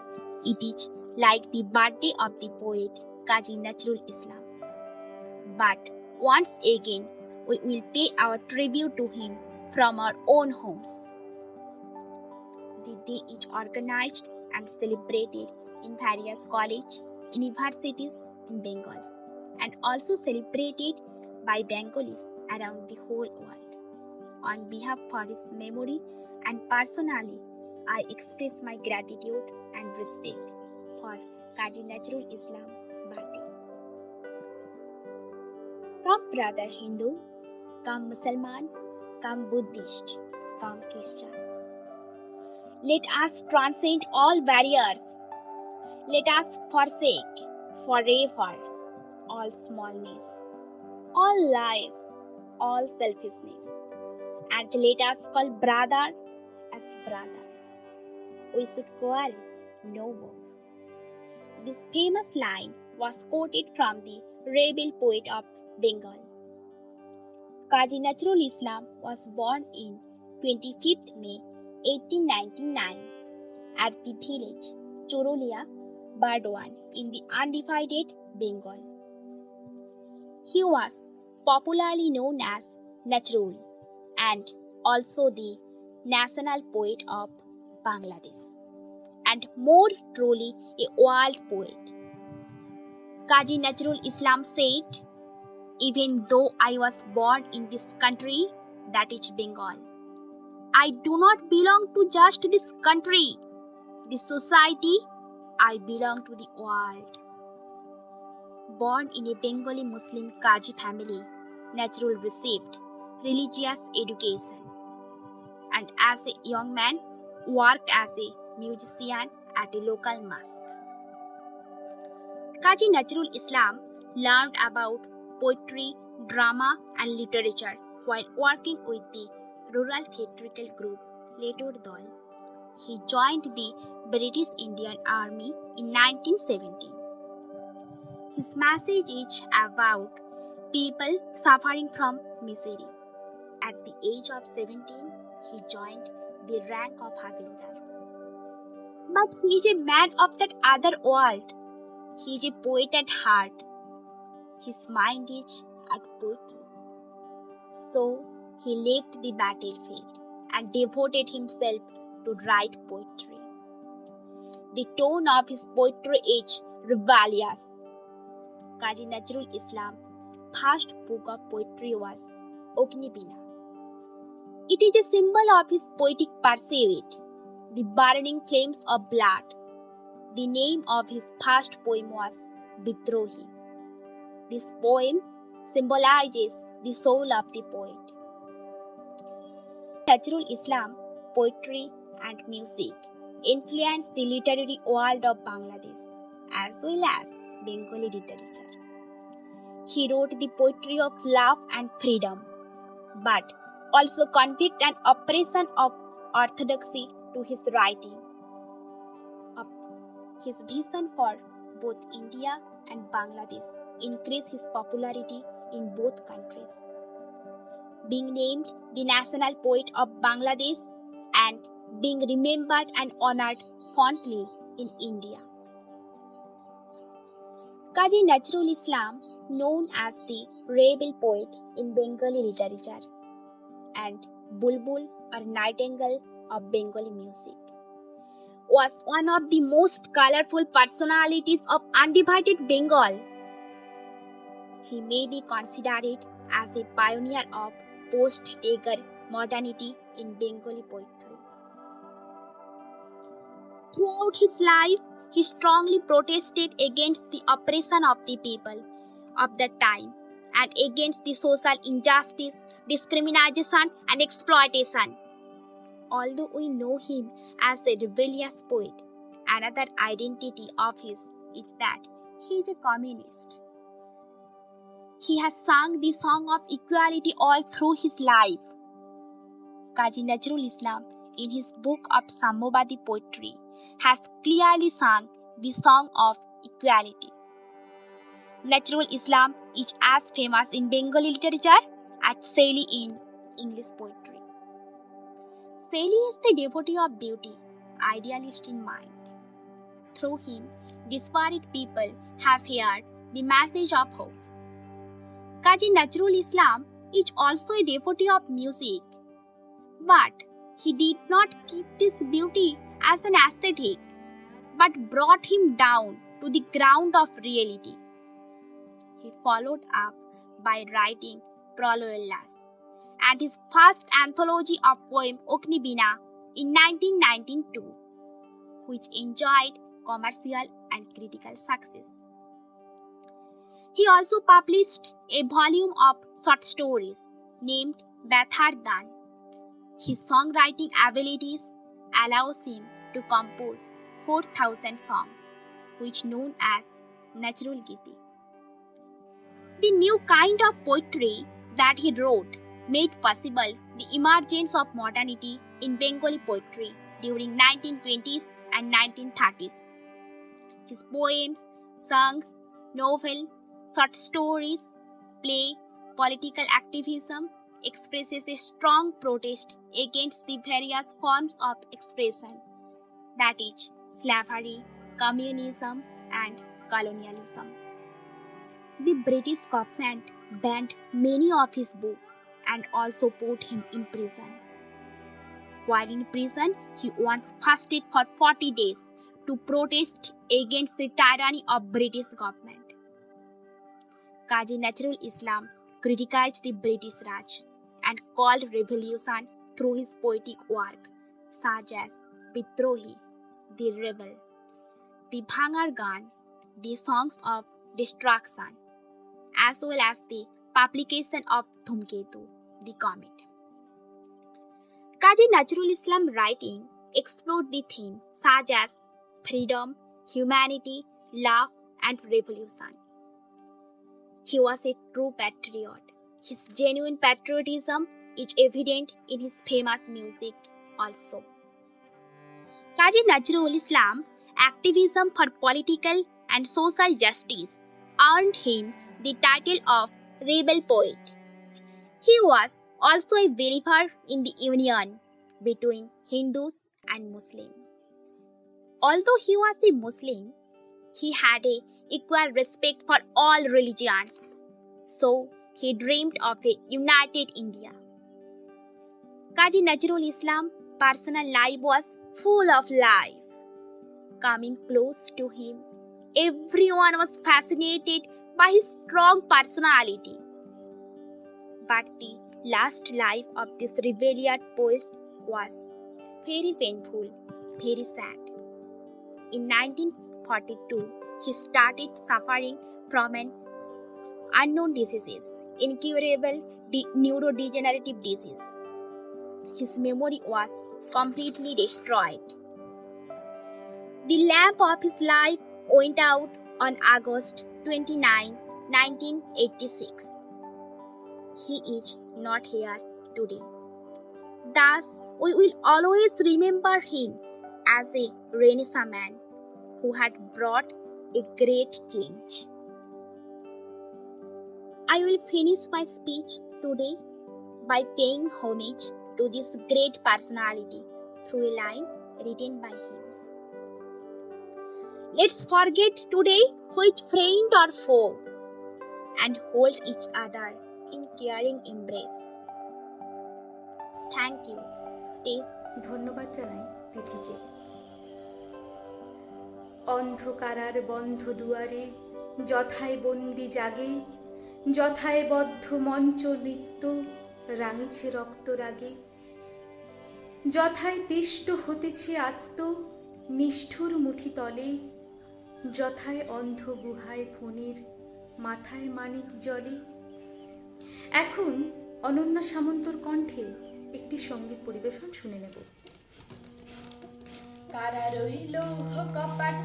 it is like the birthday of the poet Kazi Nazrul Islam. But once again, we will pay our tribute to him from our own homes. The day is organized and celebrated in various colleges, universities in Bengal, and also celebrated by Bengalis around the whole world. On behalf of his memory and personally, I express my gratitude and respect for Kazi Nazrul Islam birthday. Come brother Hindu, come Musliman, come Buddhist, come Christian. Let us transcend all barriers. Let us forsake forever all smallness, all lies, all selfishness, and let us call brother as brother. We should quarrel no more. This famous line was quoted from the rebel poet of Bengal. Kazi Nazrul Islam was born in 25th May 1899 at the village Chorolia, Bardwan in the undivided Bengal. He was popularly known as Nazrul, and also the national poet of Bangladesh, and more truly a world poet. Kazi Nazrul Islam said, "Even though I was born in this country, that is Bengal, I do not belong to just this country, this society, I belong to the world." Born in a Bengali Muslim Kazi family, Nazrul received religious education and as a young man worked as a musician at a local mosque. Kazi Nazrul Islam learned about poetry, drama and literature while working with the rural theatrical group Letur Dal. He joined the British Indian Army in 1917. His message is about people suffering from misery. At the age of 17, he joined the rank of Havildar. But he is a man of that other world. He is a poet at heart. His mind is at poetry. So he left the battlefield and devoted himself to write poetry. The tone of his poetry is rebellious. Kazi Nazrul Islam's first book of poetry was Ognibina. It is a symbol of his poetic pursuit, the burning flames of blood. The name of his first poem was Bidrohi. This poem symbolizes the soul of the poet. Nazrul Islam, poetry and music influenced the literary world of Bangladesh as well as Bengali literature. He wrote the poetry of love and freedom, but also conflict and oppression of orthodoxy to his writing. His vision for both India and Bangladesh increased his popularity in both countries, being named the national poet of Bangladesh and being remembered and honored fondly in India. Kazi Nazrul Islam, known as the rebel poet in Bengali literature and Bulbul or Nightingale of Bengali music, was one of the most colorful personalities of undivided Bengal. He may be considered as a pioneer of post-Tiger modernity in Bengali poetry. Throughout his life, he strongly protested against the oppression of the people of that time and against the social injustice, discrimination, and exploitation. Although we know him as a rebellious poet, another identity of his is that he is a communist. He has sung the song of equality all through his life. Kazi Nazrul Islam, in his book of Sammobadi poetry, has clearly sung the song of equality. Nazrul Islam is as famous in Bengali literature as Shelley in English poetry. Shelley is the devotee of beauty, idealist in mind. Through him, disparate people have heard the message of hope. Kazi Nazrul Islam is also a devotee of music, but he did not keep this beauty as an aesthetic, but brought him down to the ground of reality. He followed up by writing Praloylas and his first anthology of poem Ognibina in 1992, which enjoyed commercial and critical success. He also published a volume of short stories named Bathar Dan. His songwriting abilities allows him to compose 4,000 songs, which known as Nazrul Giti. The new kind of poetry that he wrote made possible the emergence of modernity in Bengali poetry during 1920s and 1930s. His poems, songs, novel, short stories, play, political activism expresses a strong protest against the various forms of expression, that is, slavery, communism, and colonialism. The British government banned many of his books and also put him in prison. While in prison, he once fasted for 40 days to protest against the tyranny of British government. Qazi Nazrul Islam criticized the British Raj and called revolution through his poetic work such as Bidrohi, The Rebel, The Bhangar Gan, The Songs of Destruction, as well as the publication of Dhumketu, The Comet. Qazi Nazrul Islam writing explored the themes such as freedom, humanity, love, and revolution. He was a true patriot. His genuine patriotism is evident in his famous music also. Qazi Nazrul Islam's activism for political and social justice earned him the title of rebel poet. He was also a believer in the union between Hindus and Muslims. Although he was a Muslim, he had an equal respect for all religions. So he dreamed of a united India. Qazi Nazrul Islam's personal life was full of life. Coming close to him, everyone was fascinated by his strong personality. But the last life of this rebellious poet was very painful, very sad. In 1942, he started suffering from an unknown disease, incurable neurodegenerative disease. His memory was completely destroyed. The lamp of his life went out on August 29, 1986. He is not here today. Thus, we will always remember him as a Renaissance man who had brought a great change. I will finish my speech today by paying homage to this great personality through a line written by him. Let's forget today which friend or foe and hold each other in caring embrace. Thank you. Stay. ধন্যবাদ জানাই তিথিকে। অন্ধকারার বন্ধ দুয়ারে যথায় বন্দি জাগে, যথায় বদ্ধ মঞ্চ নৃত্য রাঙিছে রক্তরাগে, যথায় পিষ্ট হতেছে আত্ম নিষ্ঠুর মুঠি তলে, যথায় অন্ধ গুহায় ফণির মাথায় মানিক জলে। এখন অনন্যা সামন্তর কণ্ঠে একটি সঙ্গীত পরিবেশন শুনে নেব। কারা রইল কপাট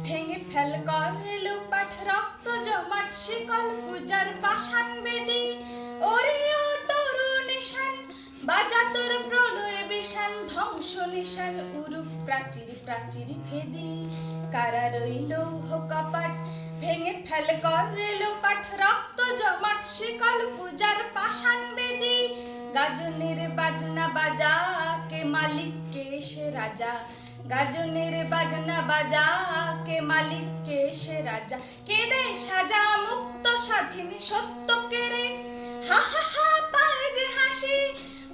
ভেঙে ফেল করে লুপাট, রক্ত জমাট শিকল পূজার পাষাণ বেদি, ওরে ও তরুণ নিশান বাজা তোর প্রলয় বিষান, ধ্বংস নিশান উরুপ প্রাচীর প্রাচীর ভেদি। কারা রইল কপাট ভেঙে ফেল করে লুপাট, রক্ত জমাট শিকল পূজার পাষাণ বেদি, গাজনের বাজনা বাজা কে মালিক কে সে রাজা, গাজনের বাজনা বাজা কে মালিক কে সে রাজা, কে দে সাজা মুক্ত স্বাধীন সত্য কেড়ে, হা হা হা পায় যে হাসি,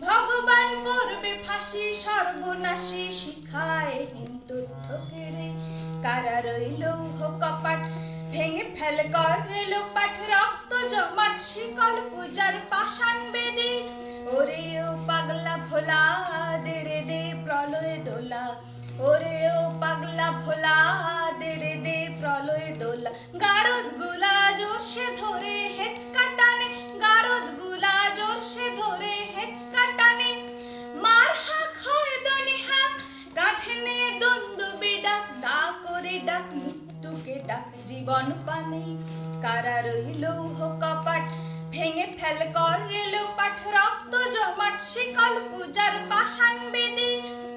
ভগবান করবে ফাঁসি, সর্বনাশী শিখায় হিন্দুত্ব কেড়ে। কারা রইল কপাট ভেঙে ফেল করে লোপাট, রক্ত জমাট শিকল পূজার পাষাণ বেদি, ওরে ও পাগলা ভোলা দে রে দে প্রলয় দোলা, ওরে ও পাগলা ভোলা দে রে দে প্রলয় দোলা। গারদ গুলা জোরসে ধরে হেচকা টানে, গারদ গুলা জোরসে ধরে হেচকা টানে, মার হাক হয় দনি হাক কাঁধে নে দ্বন্দ্ব ডাক, ডাক ওরে ডাক মৃত্যুকে ডাক জীবন পানে। কারা রইল কপাট ভেঙে ফেল করে লোপাট, রক্ত জমাট শিকল পূজার পাষাণ বেদি,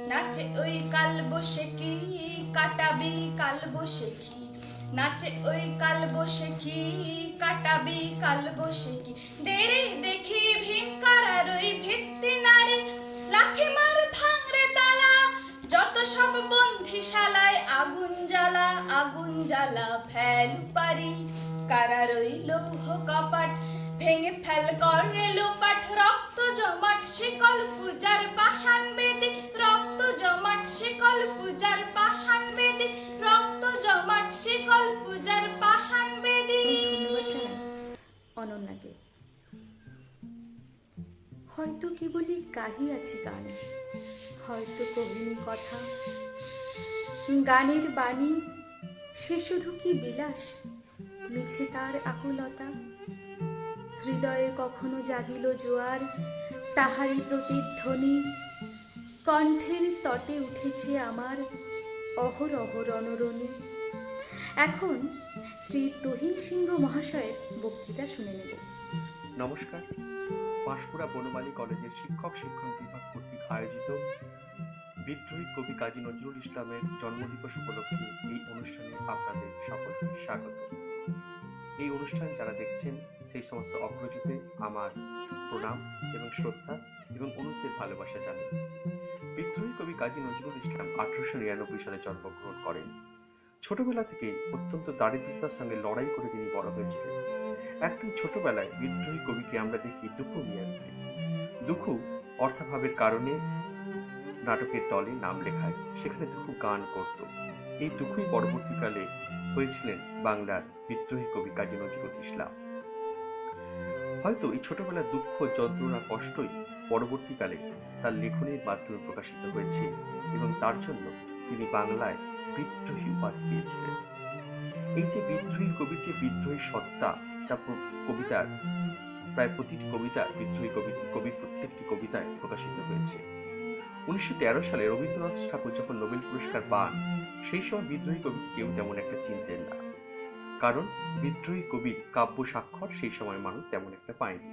নাচে ওই কাল বসে কি কাটাবি কাল বসে কি, নাচে ওই কাল বসে কি কাটাবি কাল বসে কি। দেরে দেখি ভীম কারার ওই ভিত্তি নারী, লাথি মার ভাঙরে তালা, যত সব বন্দিশালায় আগুন জ্বালা আগুন জ্বালা ফেল পারি। কারা রইল কপাট ভেঙে ফেল করে লোপাট রক্ত জমাট শিকল পূজার পাষাণ বেদী রক্ত জমাট শিকল পূজার পাষাণ বেদী রক্ত জমাট শিকল পূজার পাষাণ বেদী। ধন্যবাদ জানাই অনন্যাকে। হয়তো কেবলই গাহিয়াছি গান, হয়তো কহিনি কথা, গানের বাণী সে শুধু কি বিলাস, মিছে তার আকুলতা। হৃদয়ে কখনো জাগিল জোয়ার, তাহারই প্রতিধ্বনি কণ্ঠের তটে উঠেছে আমার অহরহ রণরণী। এখন শ্রী তুহিন সিংহ মহাশয়ের বক্তৃতা শুনে নেব। নমস্কার। পাঁশকুড়া বনমালী কলেজের শিক্ষক শিক্ষণ বিভাগ কর্তৃক আয়োজিত বিদ্রোহী কবি কাজী নজরুল ইসলামের জন্মদিবস উপলক্ষে এই অনুষ্ঠানে আপনাদের সকলকে স্বাগত। এই অনুষ্ঠান যারা দেখছেন সেই সমস্ত অগ্রজীতে আমার প্রণাম এবং শ্রদ্ধা এবং অনুরোধের ভালোবাসা জানাই। বিদ্রোহী কবি কাজী নজরুল ইসলাম 1899 সালে জন্মগ্রহণ করেন। ছোটবেলা থেকেই অত্যন্ত দারিদ্রতার সঙ্গে লড়াই করে তিনি বড় হয়েছিলেন। একদিন ছোটবেলায় বিদ্রোহী কবিকে আমরা দেখি দুখু মিয়াকে। দুখু অর্থাভাবের কারণে নাটকের দলে নাম লেখায়, সেখানে দুখু গান করত। এই দুখুই পরবর্তীকালে হয়েছিলেন বাংলার বিদ্রোহী কবি কাজী নজরুল ইসলাম। হয়তো এই ছোটবেলার দুঃখ, যন্ত্রণা, কষ্টই পরবর্তীকালে তার লেখনীর মাধ্যমে প্রকাশিত হয়েছে এবং তার জন্য তিনি বাংলায় বিদ্রোহী উপাধি পেয়েছিলেন। এই যে বিদ্রোহী কবির যে বিদ্রোহী সত্তা, তা কবিতার প্রায় প্রতিটি কবিতা বিদ্রোহী কবির প্রত্যেকটি কবিতায় প্রকাশিত হয়েছে। 1913 সালে রবীন্দ্রনাথ ঠাকুর যখন নোবেল পুরস্কার পান, সেই সময় বিদ্রোহী কবিকে কেউ তেমন একটা চিনতেন না, কারণ বিদ্রোহী কবির কাব্য স্বাক্ষর সেই সময় মানুষ তেমন একটা পায়নি।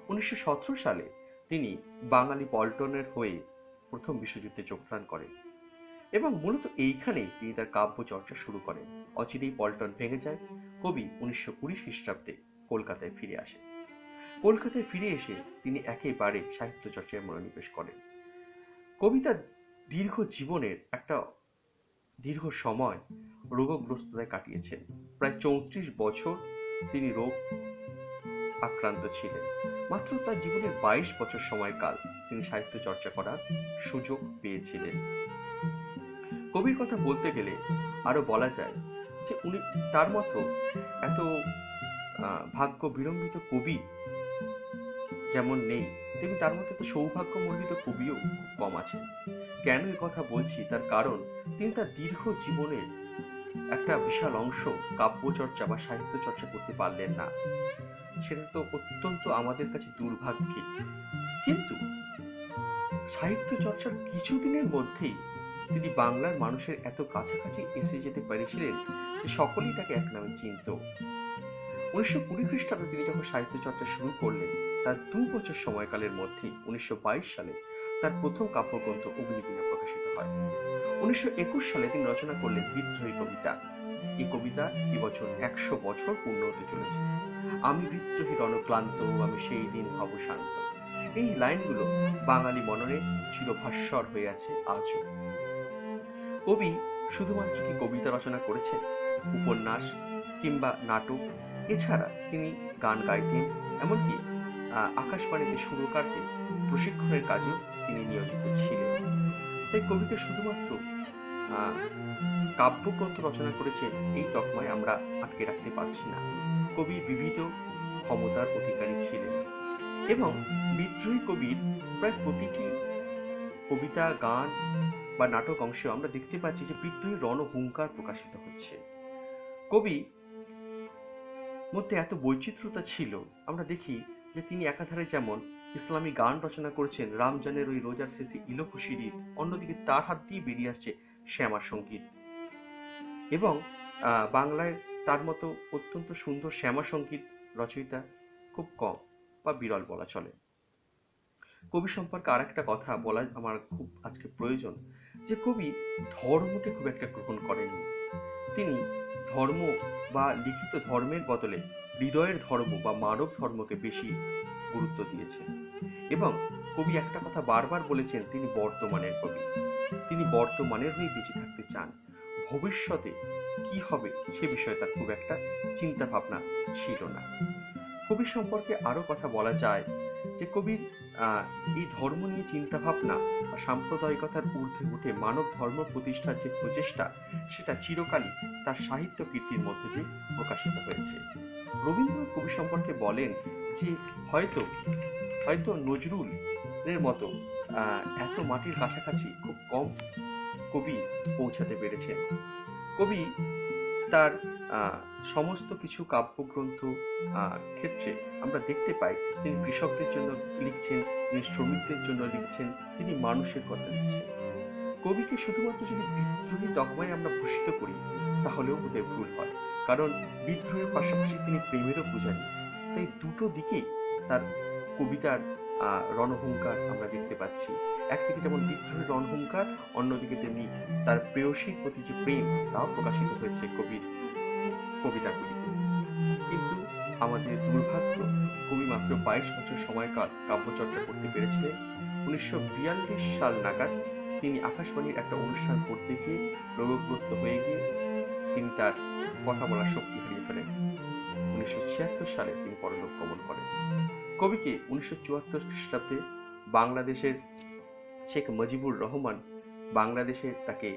1917 সালে তিনি বাঙালি পল্টনের হয়ে প্রথম বিশ্বযুদ্ধে যোগদান করেন এবং মূলত এইখানেই তিনি তার কাব্য চর্চা শুরু করেন। অচিরেই পল্টন ভেঙে যায়। কবি 1920 খ্রিস্টাব্দে কলকাতায় ফিরে আসেন। কলকাতায় ফিরে এসে তিনি একেবারে সাহিত্য চর্চায় মনোনিবেশ করেন। কবিতার দীর্ঘ জীবনের একটা দীর্ঘ সময় রোগগ্রস্ততায় কাটিয়েছেন। প্রায় 34 বছর তিনি রোগ আক্রান্ত ছিলেন। মাত্র তার জীবনের 22 বছর সময়কাল তিনি সাহিত্য চর্চা করার সুযোগ পেয়েছিলেন। কবির কথা বলতে গেলে আরো বলা যায় যে উনি তার মতো এত ভাগ্য বিড়ম্বিত কবি যেমন নেই, তেমনি তার মতো এত সৌভাগ্যমণ্ডিত কবিও খুব কম আছেন। কেন এই কথা বলছি, তার কারণ তিনি তার দীর্ঘ জীবনের একটা বিশাল অংশ কাব্য চর্চা বা সাহিত্য চর্চা করতে পারলেন না। সেটা তো অত্যন্ত আমাদের কাছে দুর্ভাগ্যের। কিন্তু সাহিত্য চর্চার কিছুদিনের মধ্যেই তিনি বাংলার মানুষের এত কাছাকাছি এসে যেতে পেরেছিলেন যে সকলেই তাকে এক নামে চিনত। 1920 খ্রিস্টাব্দে তিনি যখন সাহিত্য চর্চা শুরু করলেন, তার 2 বছর সময়কালের মধ্যে 1922 সালে তার প্রথম কাব্যগ্রন্থ অগ্নিবীণা প্রকাশিত হয়। 1921 সালে তিনি রচনা করলেন বিদ্রোহী কবিতা। এই কবিতা এবছর 100 বছর পূর্ণ হতে চলেছে। আমি বিদ্রোহী রণক্লান্ত, আমি সেই দিন হব শান্ত। এই লাইনগুলো বাঙালি মননে চিরভাস্বর হয়ে আছে আজও। কবি শুধুমাত্র কি কবিতা রচনা করেছেন, উপন্যাস কিংবা নাটক, এছাড়া তিনি গান গাইতেন, এমনকি আকাশবাণীতে সুরকারকে প্রশিক্ষণের কাজেও তিনি নিয়োজিত ছিলেন। তাই কবিকে শুধুমাত্র কাব্যগ্রন্থ রচনা করেছেন এই তকমায় আমরা আটকে রাখতে পারছি না। কবি বিবিধ ক্ষমতার অধিকারী ছিলেন এবং বিদ্রোহী কবির প্রায় প্রতিটি কবিতা, গান বা নাটক অংশে আমরা দেখতে পাচ্ছি যে বিদ্রোহী রণহুঙ্কার প্রকাশিত হচ্ছে। কবি মধ্যে এত বৈচিত্র্যতা ছিল। আমরা দেখি যে তিনি একাধারে যেমন ইসলামী গান রচনা করেছেন, রামজানের ওই রোজার শেষে ইলো খুশির ঈদ, অন্যদিকে তার হাত দিয়ে বেরিয়ে আসছে শ্যামা সঙ্গীত। এবং বাংলায় তার মতো অত্যন্ত সুন্দর শ্যামা সঙ্গীত রচয়িতা খুব কম বা বিরল বলা চলে। কবি সম্পর্কে আর একটা কথা বলা আমার খুব আজকে প্রয়োজন, যে কবি ধর্মকে খুব একটা গ্রহণ করেননি। তিনি ধর্ম বা লিখিত ধর্মের বদলে হৃদয়ের ধর্ম বা মানব ধর্মকে বেশি গুরুত্ব দিয়েছেন। এবং কবি একটা কথা বারবার বলেছেন, তিনি বর্তমানের কবি। তিনি বর্তমানের হয়ে বেঁচে থাকতে চান। ভবিষ্যতে কি হবে সে বিষয়ে তার খুব একটা চিন্তা ভাবনা ছিল না। কবির সম্পর্কে আরো কথা বলা যায় যে কবির এই ধর্ম নিয়ে চিন্তা ভাবনা বা সাম্প্রদায়িকতার ঊর্ধ্বে উঠে মানব ধর্ম প্রতিষ্ঠার যে প্রচেষ্টা, সেটা চিরকালই তার সাহিত্য কীর্তির মধ্যে দিয়ে প্রকাশিত হয়েছে। রবীন্দ্রনাথ কবি সম্পর্কে বলেন যে হয়তো নজরুলের মতো এত মাটির কাছাকাছি খুব কম কবি পৌঁছাতে পেরেছেন। কবি তার সমস্ত কিছু কাব্যগ্রন্থ ক্ষেত্রে আমরা দেখতে পাই তিনি কৃষকদের জন্য লিখছেন, তিনি শ্রমিকদের জন্য লিখছেন, তিনি মানুষের কথা লিখছেন। কবিকে শুধুমাত্র যদি বিদ্রোহী দগমায় আমরা ভূষিত করি তাহলেও বোধহয় ভুল হয়, কারণ বিদ্রোহের পাশাপাশি তিনি প্রেমেরও পূজারী। তাই দুটো দিকেই তার কবিতার রণহুঙ্কার আমরা দেখতে পাচ্ছি। একদিকে যেমন বিদ্রোহের রণহুঙ্কার, অন্যদিকে তেমনি তার প্রেয়সীর প্রতি যে প্রেম তাও প্রকাশিত হয়েছে কবির কবিতাগুলিতে। কিন্তু আমাদের দুর্ভাগ্য, কবি মাত্র 22 বছর সময়কাল কাব্যচর্চা করতে পেরেছিলেন। 1942 সাল নাগাদ তিনি আকাশবাণীর একটা অনুষ্ঠান করতে গিয়ে রোগগ্রস্ত হয়ে গিয়ে তিনি তার কথা বলার শক্তি হারিয়ে ফেলেন। 1976 সালে তিনি পরলোক গমন করেন। কবিকে 1974 খ্রিস্টাব্দে বাংলাদেশের শেখ মুজিবুর রহমান বাংলাদেশে তাকে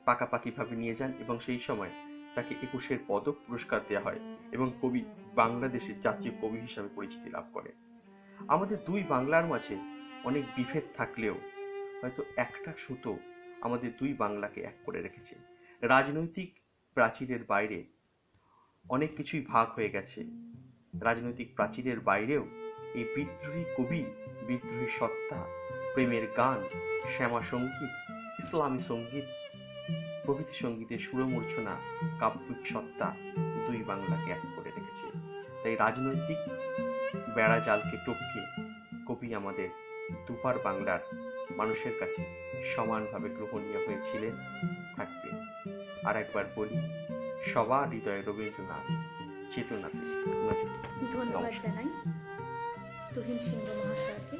পাকাপাকিভাবে নিয়ে যান এবং সেই সময় তাকে 21 পদক পুরস্কার দেওয়া হয় এবং কবি বাংলাদেশের জাতীয় কবি হিসাবে পরিচিতি লাভ করেন। আমাদের দুই বাংলার মাঝে অনেক বিভেদ থাকলেও হয়তো একটা সুতো আমাদের দুই বাংলাকে এক করে রেখেছে। রাজনৈতিক প্রাচীরের বাইরে অনেক কিছুই ভাগ হয়ে গেছে। রাজনৈতিক প্রাচীরের বাইরেও এই বিদ্রোহী কবি, বিদ্রোহী সত্তা, প্রেমের গান, শ্যামা সঙ্গীত, ইসলামী সঙ্গীত প্রভৃতি সঙ্গীতের সুরমূর্ছনা, কাব্যিক সত্তা দুই বাংলাকে এক করে রেখেছে। তাই রাজনৈতিক বেড়াজালকে টপকে কবি আমাদের দুপার বাংলার মানুষের কাছে সমানভাবে গ্রহণীয় হয়েছিলেন, থাকবেন। আর একবার বলি, সবার হৃদয়ে রবীন্দ্রনাথ, চেতনাতে নজরুল। ধন্যবাদ জানাই তুহিন সিংহ মহাশয়কে।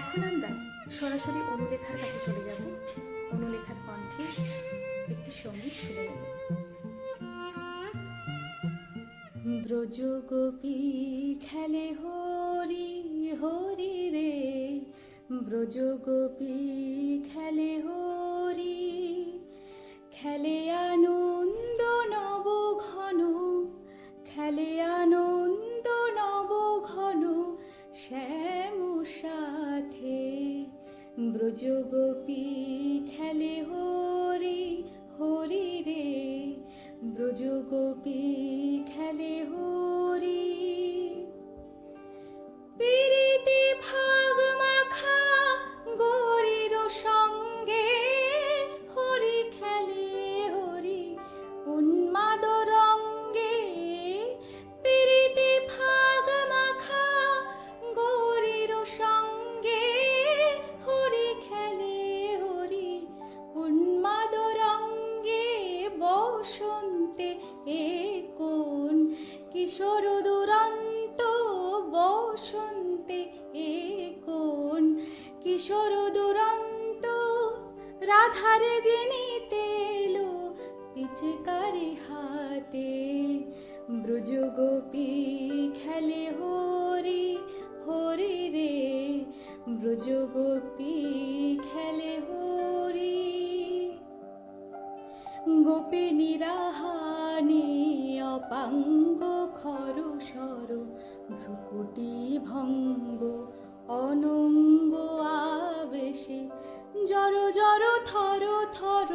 এখন আমরা সরাসরি অনুলেখার কাছে চলে যাব। অনুলেখার কণ্ঠে একটি সঙ্গীত শুনে নেব। ব্রজ গোপী খেলে হরি হরি রে, ব্রজ গোপী খেলে হরি, খেলে আনন্দ নব ঘন, খেলে আনন্দ নব ঘন শ্যাম সাথে, ব্রজ গোপী খেলে হরি হরি রে, ব্রজ গোপী খেলে হরি, পিরিতি ভাগ মাখা গৌরীর সঙ্গে, হরি খেলে হরি উন্মাদ রঙ্গে, পিরিতি ভাগ মাখা গৌরীর সঙ্গে, হরি খেলে হরি উন্মাদ রঙ্গে, বসন্তে এ কোন কিশোর দুরন্ত, বসন্তে এ কোন কিশোর দুরন্ত, রাধারে জিনিতে এলো পিচকারি হাতে, ব্রজ গোপী খেলে হরি হরি রে, ব্রজ গোপী খেলে হরি, গোপিনীরা হানে অপাঙ্গ খর সর, ভ্রুকুটি ভঙ্গ অনঙ্গ আবেশে, জর জর থর থর,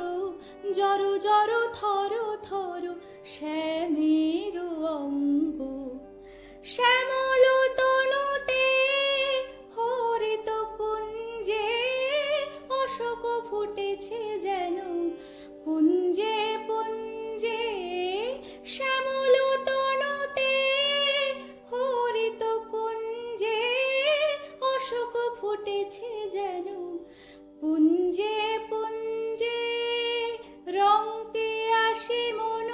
জর জর থর থর শ্যামের অঙ্গ, শ্যামল তনুতে হরিত কুঞ্জে, অশোক ফুটেছে যেন পুঞ্জে পুঞ্জে, শ্যামল তনুতে হরিত কুঞ্জে, অশোক ফুটেছে যেন পুঞ্জে পুঞ্জে, রং পিয়াসী মন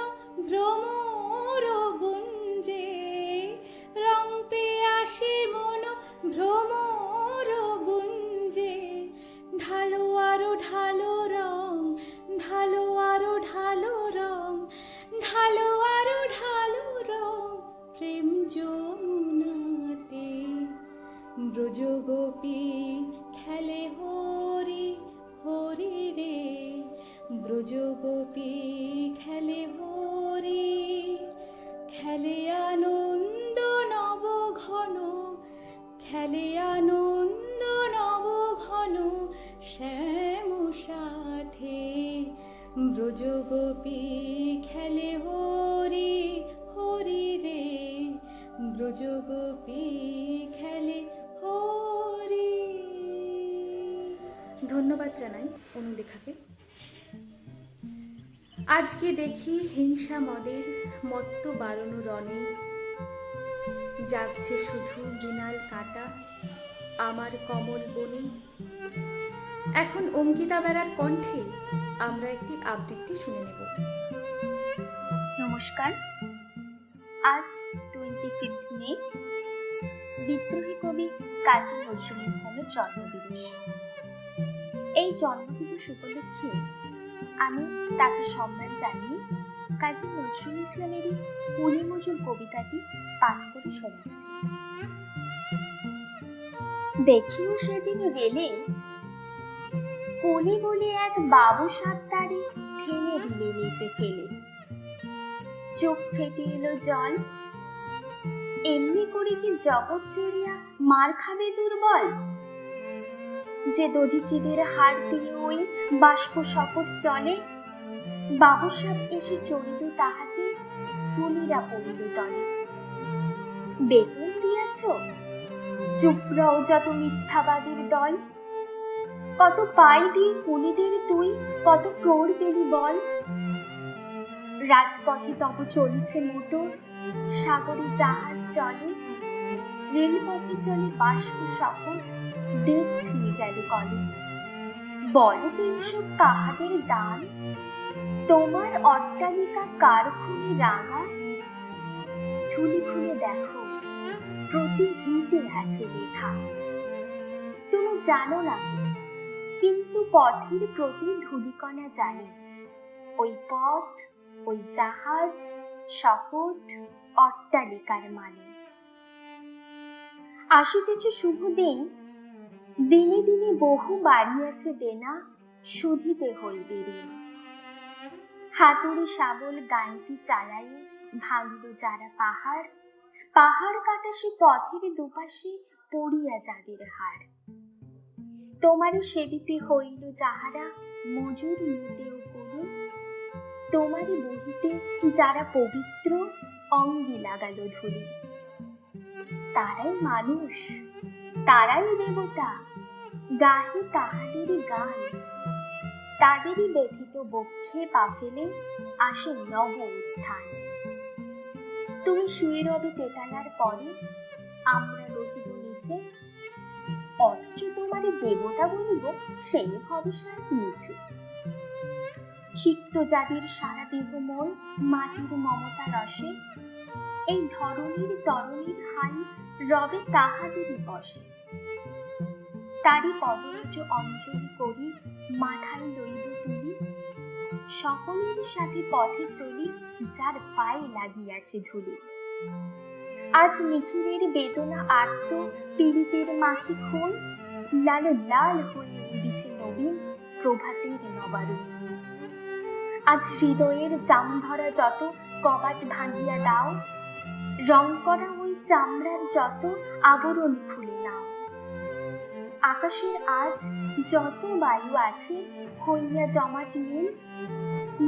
ভ্রমর যমুনাতে ব্রজগোপী খেলে হরি হরি রে, ব্রজগোপী খেলে হরি, খেলে আনন্দ নব ঘন, খেলে আনন্দ নব ঘন শ্যাম সাথে, ব্রজগোপী খেলে হরি হরি রে, ব্রজগোপী খেলে হরি। ধন্যবাদ জানাই অনুলেখাকে। আজকে দেখি হিংসা মদের মত্ত বারণ রণে, জাগছে শুধু মৃণাল কাঁটা আমার কমল বনে। এখন অঙ্কিতা বেরার কণ্ঠে আমরা একটি আবৃত্তি শুনে নেব। নমস্কার, আজ 25 মে বিদ্রোহী কবি কাজী নজরুল ইসলামের জন্মদিবস। এই জন্মদিবস উপলক্ষে আমি তাকে সম্মান জানিয়ে কাজী নজরুল ইসলামেরই কুলি মজুর কবিতাটি পাঠ করে শোনাচ্ছি। দেখিও সেদিন রেলে কলি বলে এক বাবু সাত্তারে ঠেলে দিলে নিচে ফেলে, চোখ ফেটে এলো জল, এমনি করে কি জগৎ চড়িয়া মার খাবে দুর্বল, যে দধিচিদের হাড় দিয়ে ওই বাষ্প শকট চলে, বাবু সাপ এসে চড়িল তাহাতে, কুলিরা পড়িল তলে। বেতন দিয়াছ? চুপ রও যত মিথ্যাবাদীর দল, কত পাই দিয়ে কুলিদের তুই কত ক্রোড় পেলি বল। রাজপথে তব চলিছে মোটর, সাগরে জাহাজ চলে, রেলপথে চলে বাষ্প শকট, দেশ ছিঁড়ে গেল কলে। বলো তো এসব কাহাদের দান, তোমার অট্টালিকা কার খুনে রাঙা, ঠুলি খুলে দেখো প্রতি ইটে আছে লেখা। তুমি জানো না কিন্তু পথের প্রতি ধূলিকণা জানে, ওই পথ ওই জাহাজ শকট অট্টালিকার মানে। আসিতেছে শুভ দিন, দিনে দিনে বহু বাড়িয়াছে দেনা, শুধিতে হইবে ঋণ। হাতুড়ি শাবল গাঁইতি চালাই ভাঙিল যারা পাহাড়, পাহাড় কাটা সে পথের দুপাশে পড়িয়া যাদের হাড়। তোমারে সেবিতে হইল যাহারা মজুর মুটেও করে, তোমারে বহিতে যারা পবিত্র অঙ্গে লাগাল ধুলি। তারাই মানুষ, তারাই দেবতা, গাহে তাহাদের গান, তাদেরই ব্যথিত বক্ষে পা ফেলে আসে নব উত্থান। তুমি শুয়ে রবে তেতালার পরে, আমরা রহিব নিচে, অথচ তোমারে দেবতা বলিব সেই হবে সাজ নিচে। সিক্ত জাতির সারা দেহ মন মাটির মমতা রসে, এই ধরনীর তরণীর হাই রবে তাহাদেরই বসে। তারই পদরজ অঞ্জলি করি মাথায় লইব তুলি, সকলের সাথে পথে চলি যার পায়ে লাগিয়াছে ধুলি। আজ নিখিলের বেদনা আর্ত পীড়িতের মাখি খুন, লাল লাল হয়ে উদিছে নবীন প্রভাতের নবারুণ। আজ হৃদয়ের জাম ধরা যত কবাট ভাঙিয়া দাও, রং করা ওই চামড়ার যত আবরণ খুলে নাও। আকাশের আজ যত বায়ু আছে হইয়া জমাট নীল,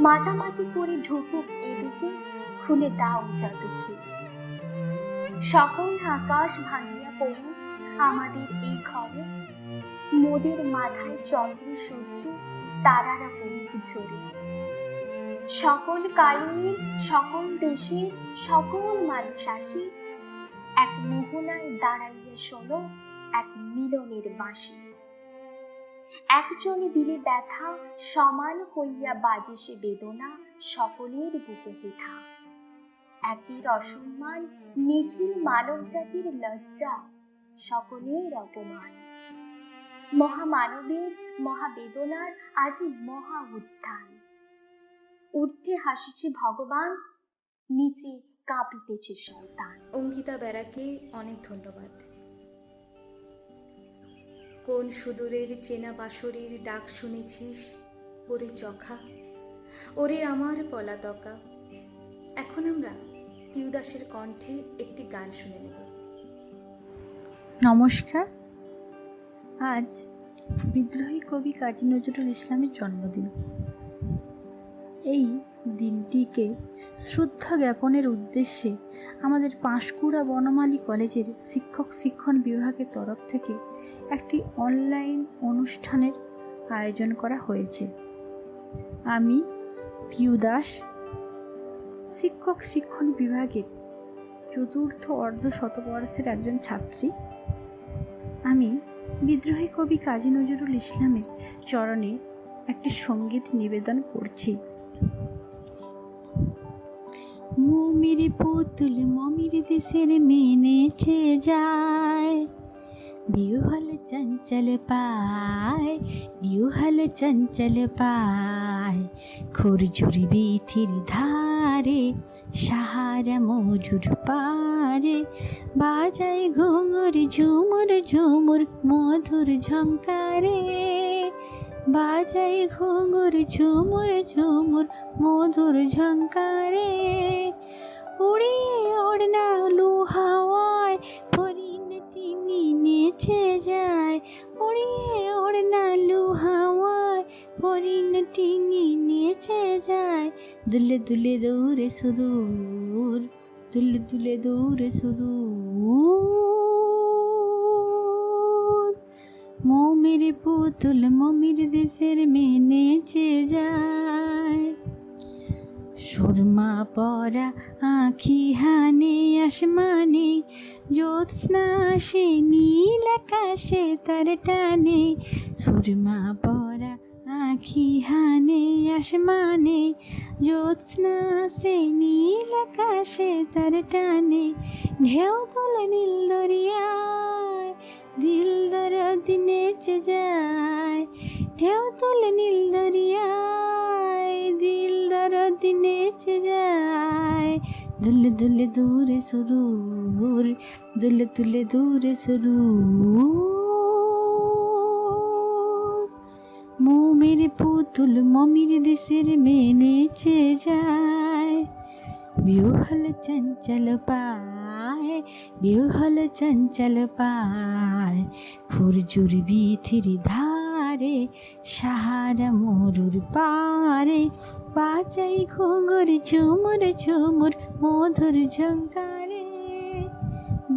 মাটামাটি করে ঢুকুক এদিকে খুলে দাও যত খিল। সকল আকাশ ভাঙিয়া পড়ুক আমাদের এই ঘরে, মোদের মাথায় চন্দ্র সূর্য তারারা পড়ুক ঝরে। সকল কালের সকল দেশের সকল মানুষ আসি, এক মোহনায় দাঁড়াইয়া শোনো এক মিলনের বাঁশি। একজনে দিলে ব্যথা সমান হইয়া বাজে সে বেদনা সকলের বুকে হেথা। একের অসম্মান নিখিল মানব জাতির লজ্জা, সকলের অপমান। মহামানবের মহাবেদনার আজি মহা উত্থান। ঊর্ধ্বে হাসিছে ভগবান, নিচে কাঁপিতেছে শয়তান। অঙ্কিতা বেরাকে অনেক ধন্যবাদ। কোন সুদূরের চেনা বাঁশরির ডাক শুনেছিস ওরে চখা, ওরে আমার পলাতকা। এখন আমরা পিউদাসের কণ্ঠে একটি গান শুনে নেব। নমস্কার। আজ বিদ্রোহী কবি কাজী নজরুল ইসলামের জন্মদিন। এই দিনটিকে শ্রদ্ধা জ্ঞাপনের উদ্দেশ্যে আমাদের পাঁশকুড়া বনমালী কলেজের শিক্ষক শিক্ষণ বিভাগের তরফ থেকে একটি অনলাইন অনুষ্ঠানের আয়োজন করা হয়েছে। আমি পিউ দাস, শিক্ষক শিক্ষণ বিভাগের চতুর্থ অর্ধ শতবর্ষের একজন ছাত্রী। আমি বিদ্রোহী কবি কাজী নজরুল ইসলামের চরণে একটি সঙ্গীত নিবেদন করছি। মমির পুতুল মমির দেশের মেনেছে যায়, বিহল চঞ্চল পায়, বিহল চঞ্চল পায়, খুরজুর বিথির ধারে সাহারা মজুর পারে, বাজায় ঘুঙুর ঝুমুর ঝুমুর মধুর ঝঙ্কারে, বাজায় ঘুঙুর ঝুমুর ঝুমুর মধুর ঝঙ্কারে, উড়িয়ে ওড়না লু হাওয়ায় পরিণতি নেচে যায়, উড়িয়ে ওড়না লু হাওয়ায় পরিণতি নেচে যায়, দুলে দুলে দূরে সুদূর, দুলে দুলে দূরে সুদূর, মমির পুতুল মমির দেশের মেনেছে যায়, সুরমা পরা আঁখি হানে আসমানে, জ্যোৎস্না আসে নীল আকাশে তার টানে, সুরমা পরা আঁখি হানে আসমানে, জ্যোৎস্না আসে নীল আকাশে তার টানে, ঢেউ তোলে নীল দরিয়ায় দিল দরদি নেচে যায়, ঢেউ তোলে নীল দরিয়ায় দিল দরদি নেচে যায়, দুলে দুলে দূরে সুদূর, দুলে দুলে দূরে সুদূর, মমির পুতুল মমির দেশের মেনেছে যায়, বিহল চঞ্চল পায়, বিহল চঞ্চল পায়, খুরজুর বিথির ধারে সাহারা মরুর পারে, বাজাই ঘুঙুর ঝুমুর ঝুমুর মধুর ঝঙ্কারে,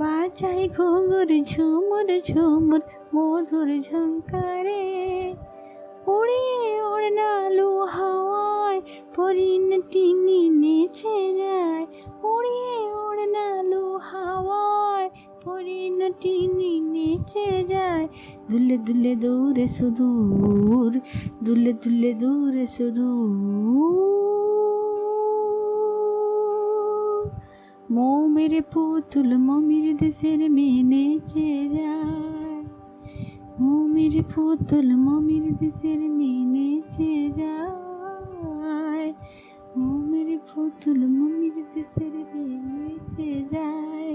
বাজাই ঘুঙুর ঝুমুর ঝুমুর মধুর ঝঙ্কারে, উড়িয়ে ওড়না লু হাওয়ায় পরিণতি নেচে যায়, উড়িয়ে ওড়না লু হাওয়ায় পরিণতি নেচে যায়, দুলে দুলে দূরে সুদূর, দুলে দুলে দূরে সুদূর, মমির পুতুল মমির দেশের মেনেছে যায়, মমির পুতুল মমির দেশের মেনেছে যায়, মমির পুতুল মমির দেশের মেনেছে যায়।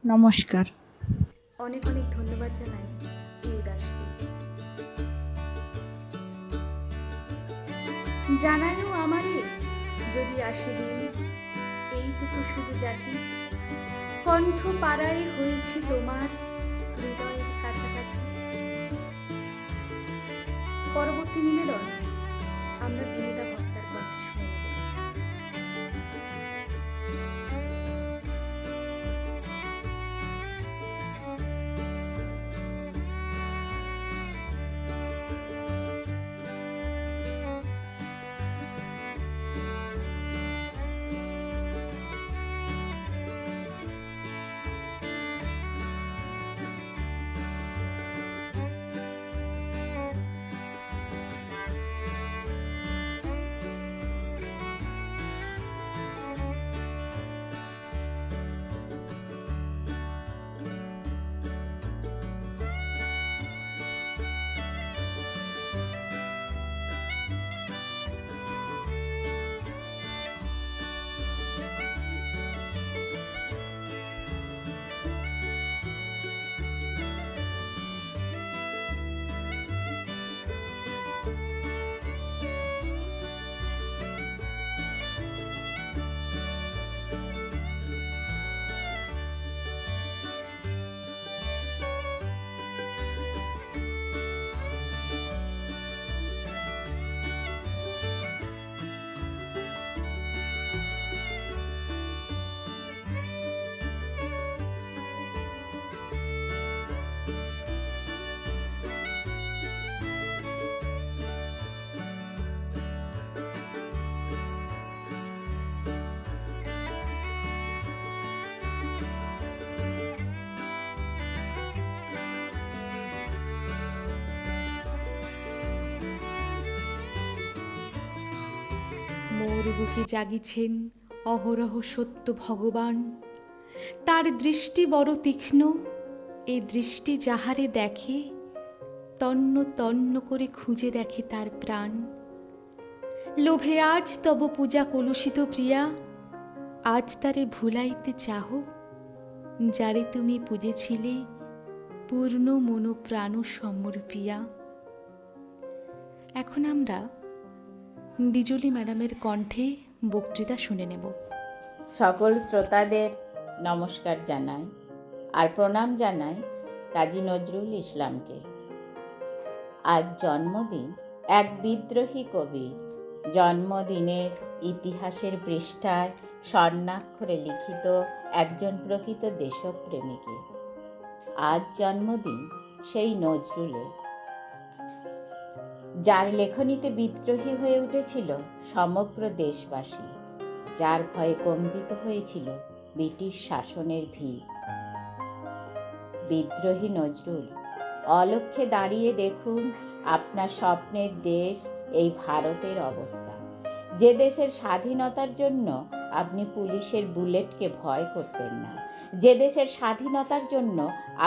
নমস্কার। অনেক অনেক ধন্যবাদ জানাই পিউদাসকে। জানাইও আমারে যদি আসে দিন, এইটুকু শুধু যাচি, কণ্ঠ পাড়ায় হয়েছি তোমার হৃদয়ের কাছাকাছি। পরবর্তী নিবেদন আমরা বিনীতা ভট্টার কণ্ঠে শুনে নেব। মোর বুকে জাগিছেন অহরহ সত্য ভগবান। তার দৃষ্টি বড় তীক্ষ্ণ, এ দৃষ্টি যাহারে দেখে তন্ন তন্ন করে খুঁজে দেখে তার প্রাণ। লোভে আজ তব পূজা কলুষিত প্রিয়া, আজ তারে ভুলাইতে চাহ, যারে তুমি পূজেছিলে পূর্ণ মন প্রাণ সমর্পিয়া। এখন আমরা বিজলি ম্যাডামের কণ্ঠে বক্তৃতা শুনে নেব। সকল শ্রোতাদের নমস্কার জানাই আর প্রণাম জানাই কাজী নজরুল ইসলামকে। আজ জন্মদিন এক বিদ্রোহী কবির। জন্মদিনের ইতিহাসের পৃষ্ঠায় স্বর্ণাক্ষরে লিখিত একজন প্রকৃত দেশপ্রেমিকের। আজ জন্মদিন সেই নজরুলের, যার লেখনীতে বিদ্রোহী হয়ে উঠেছিল সমগ্র দেশবাসী, যার ভয়ে কম্পিত হয়েছিল ব্রিটিশ শাসনের ভিড়। বিদ্রোহী নজরুল, অলক্ষ্যে দাঁড়িয়ে দেখুন আপনার স্বপ্নের দেশ এই ভারতের অবস্থা, যে দেশের স্বাধীনতার জন্য আপনি পুলিশের বুলেটকে ভয় করতেন না, যে দেশের স্বাধীনতার জন্য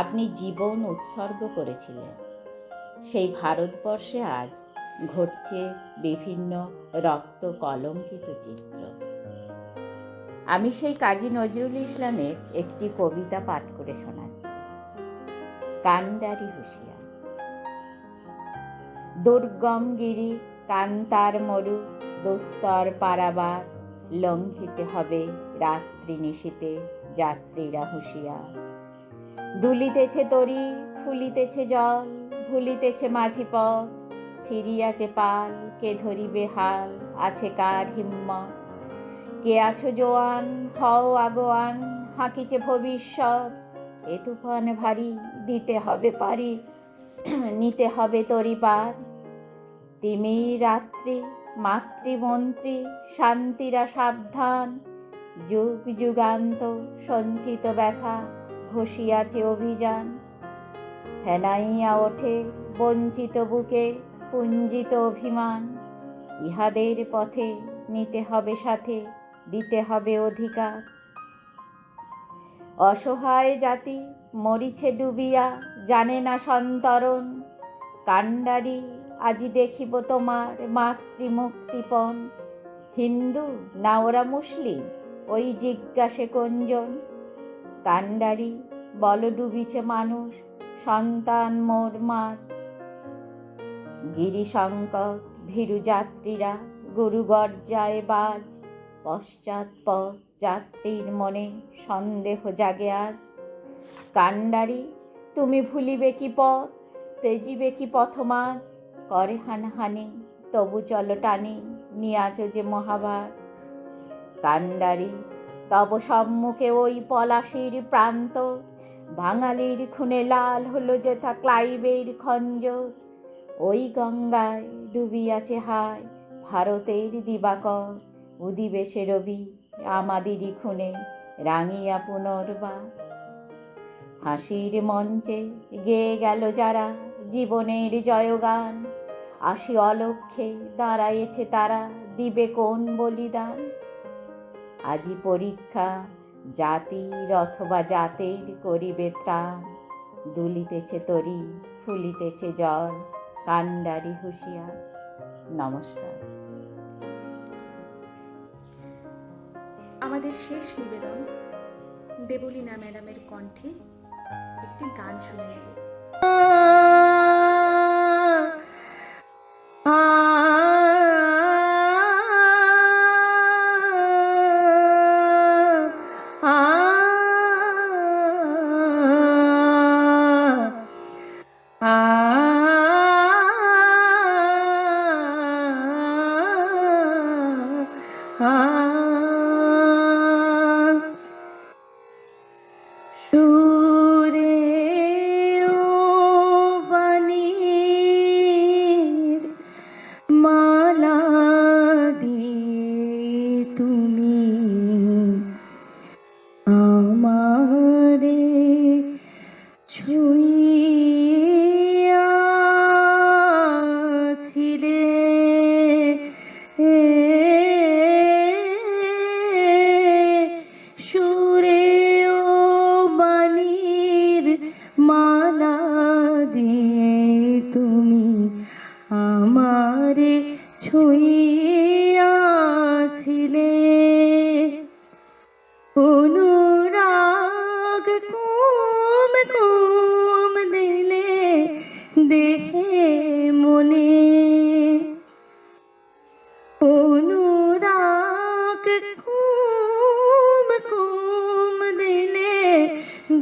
আপনি জীবন উৎসর্গ করেছিলেন, সেই ভারতবর্ষে আজ ঘটছে বিভিন্ন রক্ত কলঙ্কিত চিত্র। আমি সেই কাজী নজরুল ইসলামের একটি কবিতা পাঠ করে শোনাচ্ছি। কান্ডারি হুঁশিয়ার। দুর্গম গিরি কান্তার মরু দুস্তর পারাবার, লঙ্ঘিতে হবে রাত্রি নিশীতে যাত্রীরা হুঁশিয়ার। দুলিতেছে তরি ফুলিতেছে জল, ভুলিতেছে মাঝি পথ, ছিড়িয়াছে পাল কে ধরিবে হাল, আছে কার হিম্মত। কে আছো জোয়ান হও আগোয়ান, হাঁকিছে ভবিষ্যৎ, এ তুফান ভারী দিতে হবে পারি, নিতে হবে তরি পার। তিমি রাত্রি মাতৃমন্ত্রী শান্তিরা সাবধান, যুগ যুগান্ত সঞ্চিত ব্যথা ঘষিয়াছে অভিযান। ফেনাইয়া ওঠে বঞ্চিত বুকে পুঞ্জিত অভিমান, ইহাদের পথে নিতে হবে সাথে, দিতে হবে অধিকার। অসহায় জাতি মরিছে ডুবিয়া জানে না সন্তরণ, কান্ডারি আজি দেখিব তোমার মাতৃমুক্তিপণ। হিন্দু না ওরা মুসলিম ওই জিজ্ঞাসে কোনজন, কান্ডারি বল ডুবিছে মানুষ সন্তান মোর মার। গিরিশঙ্কর ভীরু যাত্রীরা গুরু গর্জায় বাজ, পশ্চাৎপদ যাত্রীর মনে সন্দেহ জাগে আজ। কান্ডারি তুমি ভুলিবে কি পথ, তেজিবে কি পথমাজ, করে হানহানি তবু চলো টানি নিয়াছ যে মহাভার। কান্ডারি তব সম্মুখে ওই পলাশির প্রান্ত, বাঙালির খুনে লাল হলো যেথা ক্লাইবের খঞ্জর। ওই গঙ্গায় ডুবিয়াছে হায় ভারতের দিবাকর, উদিবে সে রবি আমাদেরই খুনে রাঙিয়া পুনর্বার। হাসির মঞ্চে গেয়ে গেল যারা জীবনের জয়গান, আসি অলক্ষ্যে দাঁড়ায়েছে তারা দিবে কোন বলিদান। আজি পরীক্ষা জাতির অথবা জাতের করিবে ত্রাণ, দুলিতেছে তরি ফুলিতেছে জল, কান্ডারি হুঁশিয়ার। নমস্কার। আমাদের শেষ নিবেদন দেবলীনা ম্যাডামের কণ্ঠে একটি গান শুনে নেব। সুরে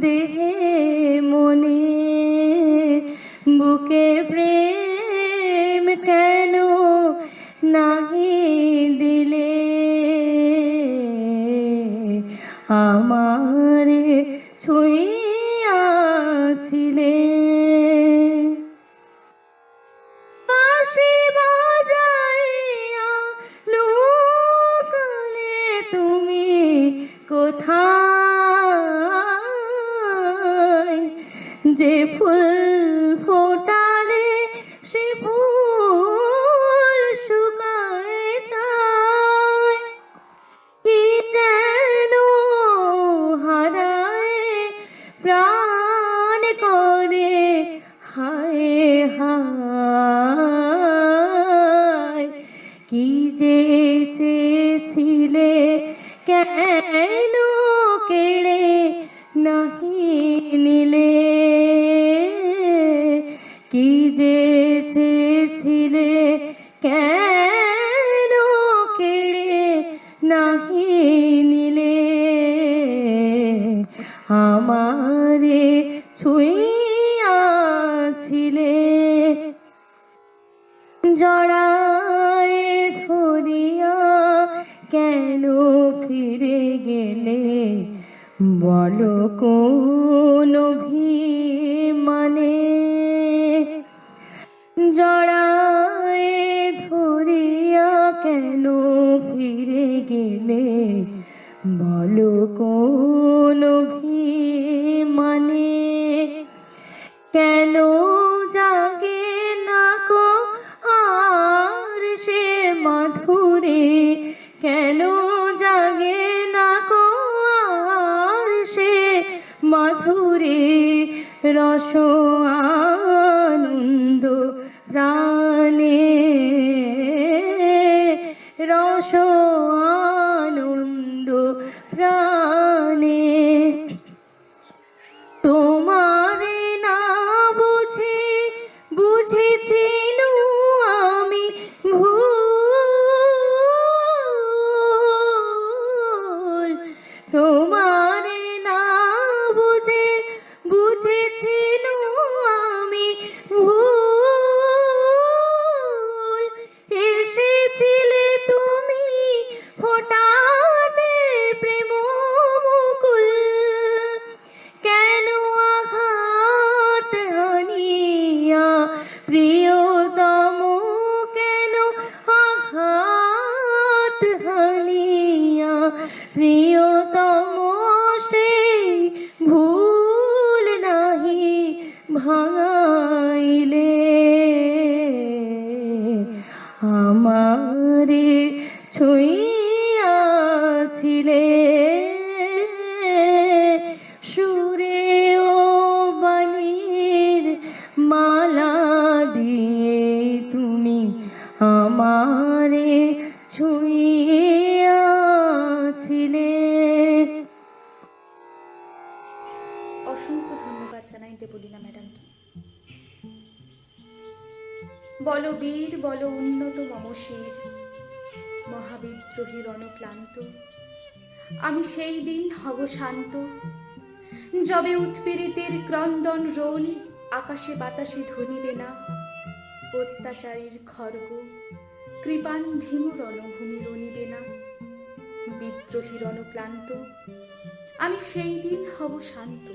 দেহে মনে বুকে প্রেম কেন নাহি দিলে আমারে ছুঁইয়াছিলে বাঁশি বাজাইয়া লুকালে তুমি কোথায় যে ফুল ফোটালে সে ফুল শুকায় যায় কি যেন হারায় প্রাণ করে হায় হায় কি যে চেয়েছিলে কেন কেড়ে নাহি নিলে কি যে চেয়েছিলে কেন কেড়ে নাহি নিলে আমারে ছুঁইয়াছিলে জড়ায় ধরিয়া কেন ফিরে গেলে বলো কোন অভিমানে জড়ায় ধরিয়া কেন ফিরে গেলে বলো কোন অভিমানে কেন জাগে না কো আর সে মাধুরী কেন জাগে না কো আর সে মাধুরী রস আনন্দ প্রাণে রস আনন্দ প্রাণে তোমারে না বুঝে বুঝেছি আমি ভুল তোমারে না বুঝে বুঝেছি আমি ভুল এসেছিলে তুমি ফোটাতে প্রেম মুকুল কেন আঘাত হানিয়া প্রিয়তম কেন আঘাত হানিয়া প্রিয়তম সেই ভুল নাহি ভাঙাইলে আমারে ছুঁইয়াছিলে সুরে ও বাণীর মালা দিয়ে তুমি আমারে ছুঁইয়াছিলে। অসংখ্য ধন্যবাদ জানাই দেবলীনা ম্যাডামকে। বলো বীর বলো উন্নত মমশির মহাবিদ্রোহী রণক্লান্ত আমি সেই দিন হব শান্ত যবে উৎপীড়িতের ক্রন্দন রোল আকাশে বাতাসে ধ্বনিবে না অত্যাচারীর খড়গ কৃপান ভীম রণভূমি রণিবে না বিদ্রোহী রণক্লান্ত আমি সেই দিন হব শান্ত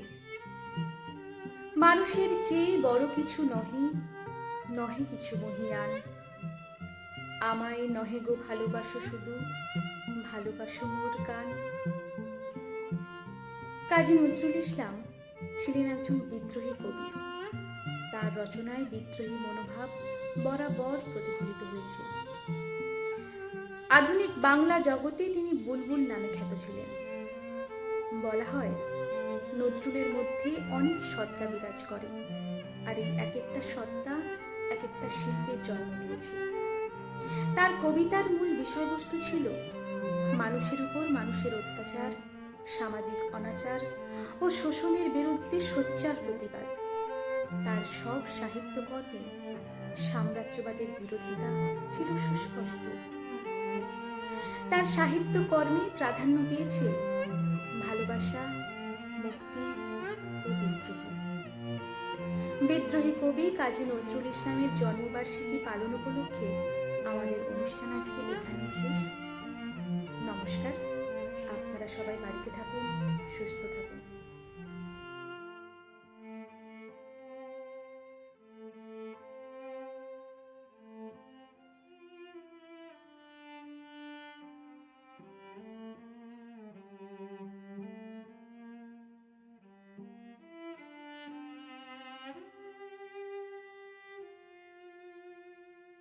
মানুষের চেয়ে বড় কিছু নহে নহে কিছু মহিয়ান আমায় নহে গো ভালোবাসো শুধু ভালোবাসো মোর গান। কাজী নজরুল ইসলাম ছিলেন একজন বিদ্রোহী কবি। তার রচনায় বিদ্রোহী মনোভাব বরাবর প্রতিফলিত হয়েছে। আধুনিক বাংলা জগতে তিনি বুলবুল নামে খ্যাত ছিলেন। বলা হয় নজরুলের মধ্যে অনেক সত্তা বিরাজ করে, আর এই এক একটা সত্তা এক একটা শিল্পের জন্ম দিয়েছে। তার কবিতার মূল বিষয়বস্তু ছিল মানুষের উপর মানুষের অত্যাচার, সামাজিক অনাচার ও শোষণের বিরুদ্ধে সোচ্চার প্রতিবাদ। তার সব সাহিত্যকর্মে সাম্রাজ্যবাদের বিরোধিতা ছিল সুস্পষ্ট। তার সাহিত্যকর্মে প্রাধান্য পেয়েছে ভালোবাসা, মুক্তি, বিদ্রোহী কবি কাজী নজরুল ইসলামের জন্মবার্ষিকী পালন উপলক্ষে আমাদের অনুষ্ঠান আজকে এখানেই শেষ। নমস্কার, আপনারা সবাই বাড়িতে থাকুন, সুস্থ থাকুন।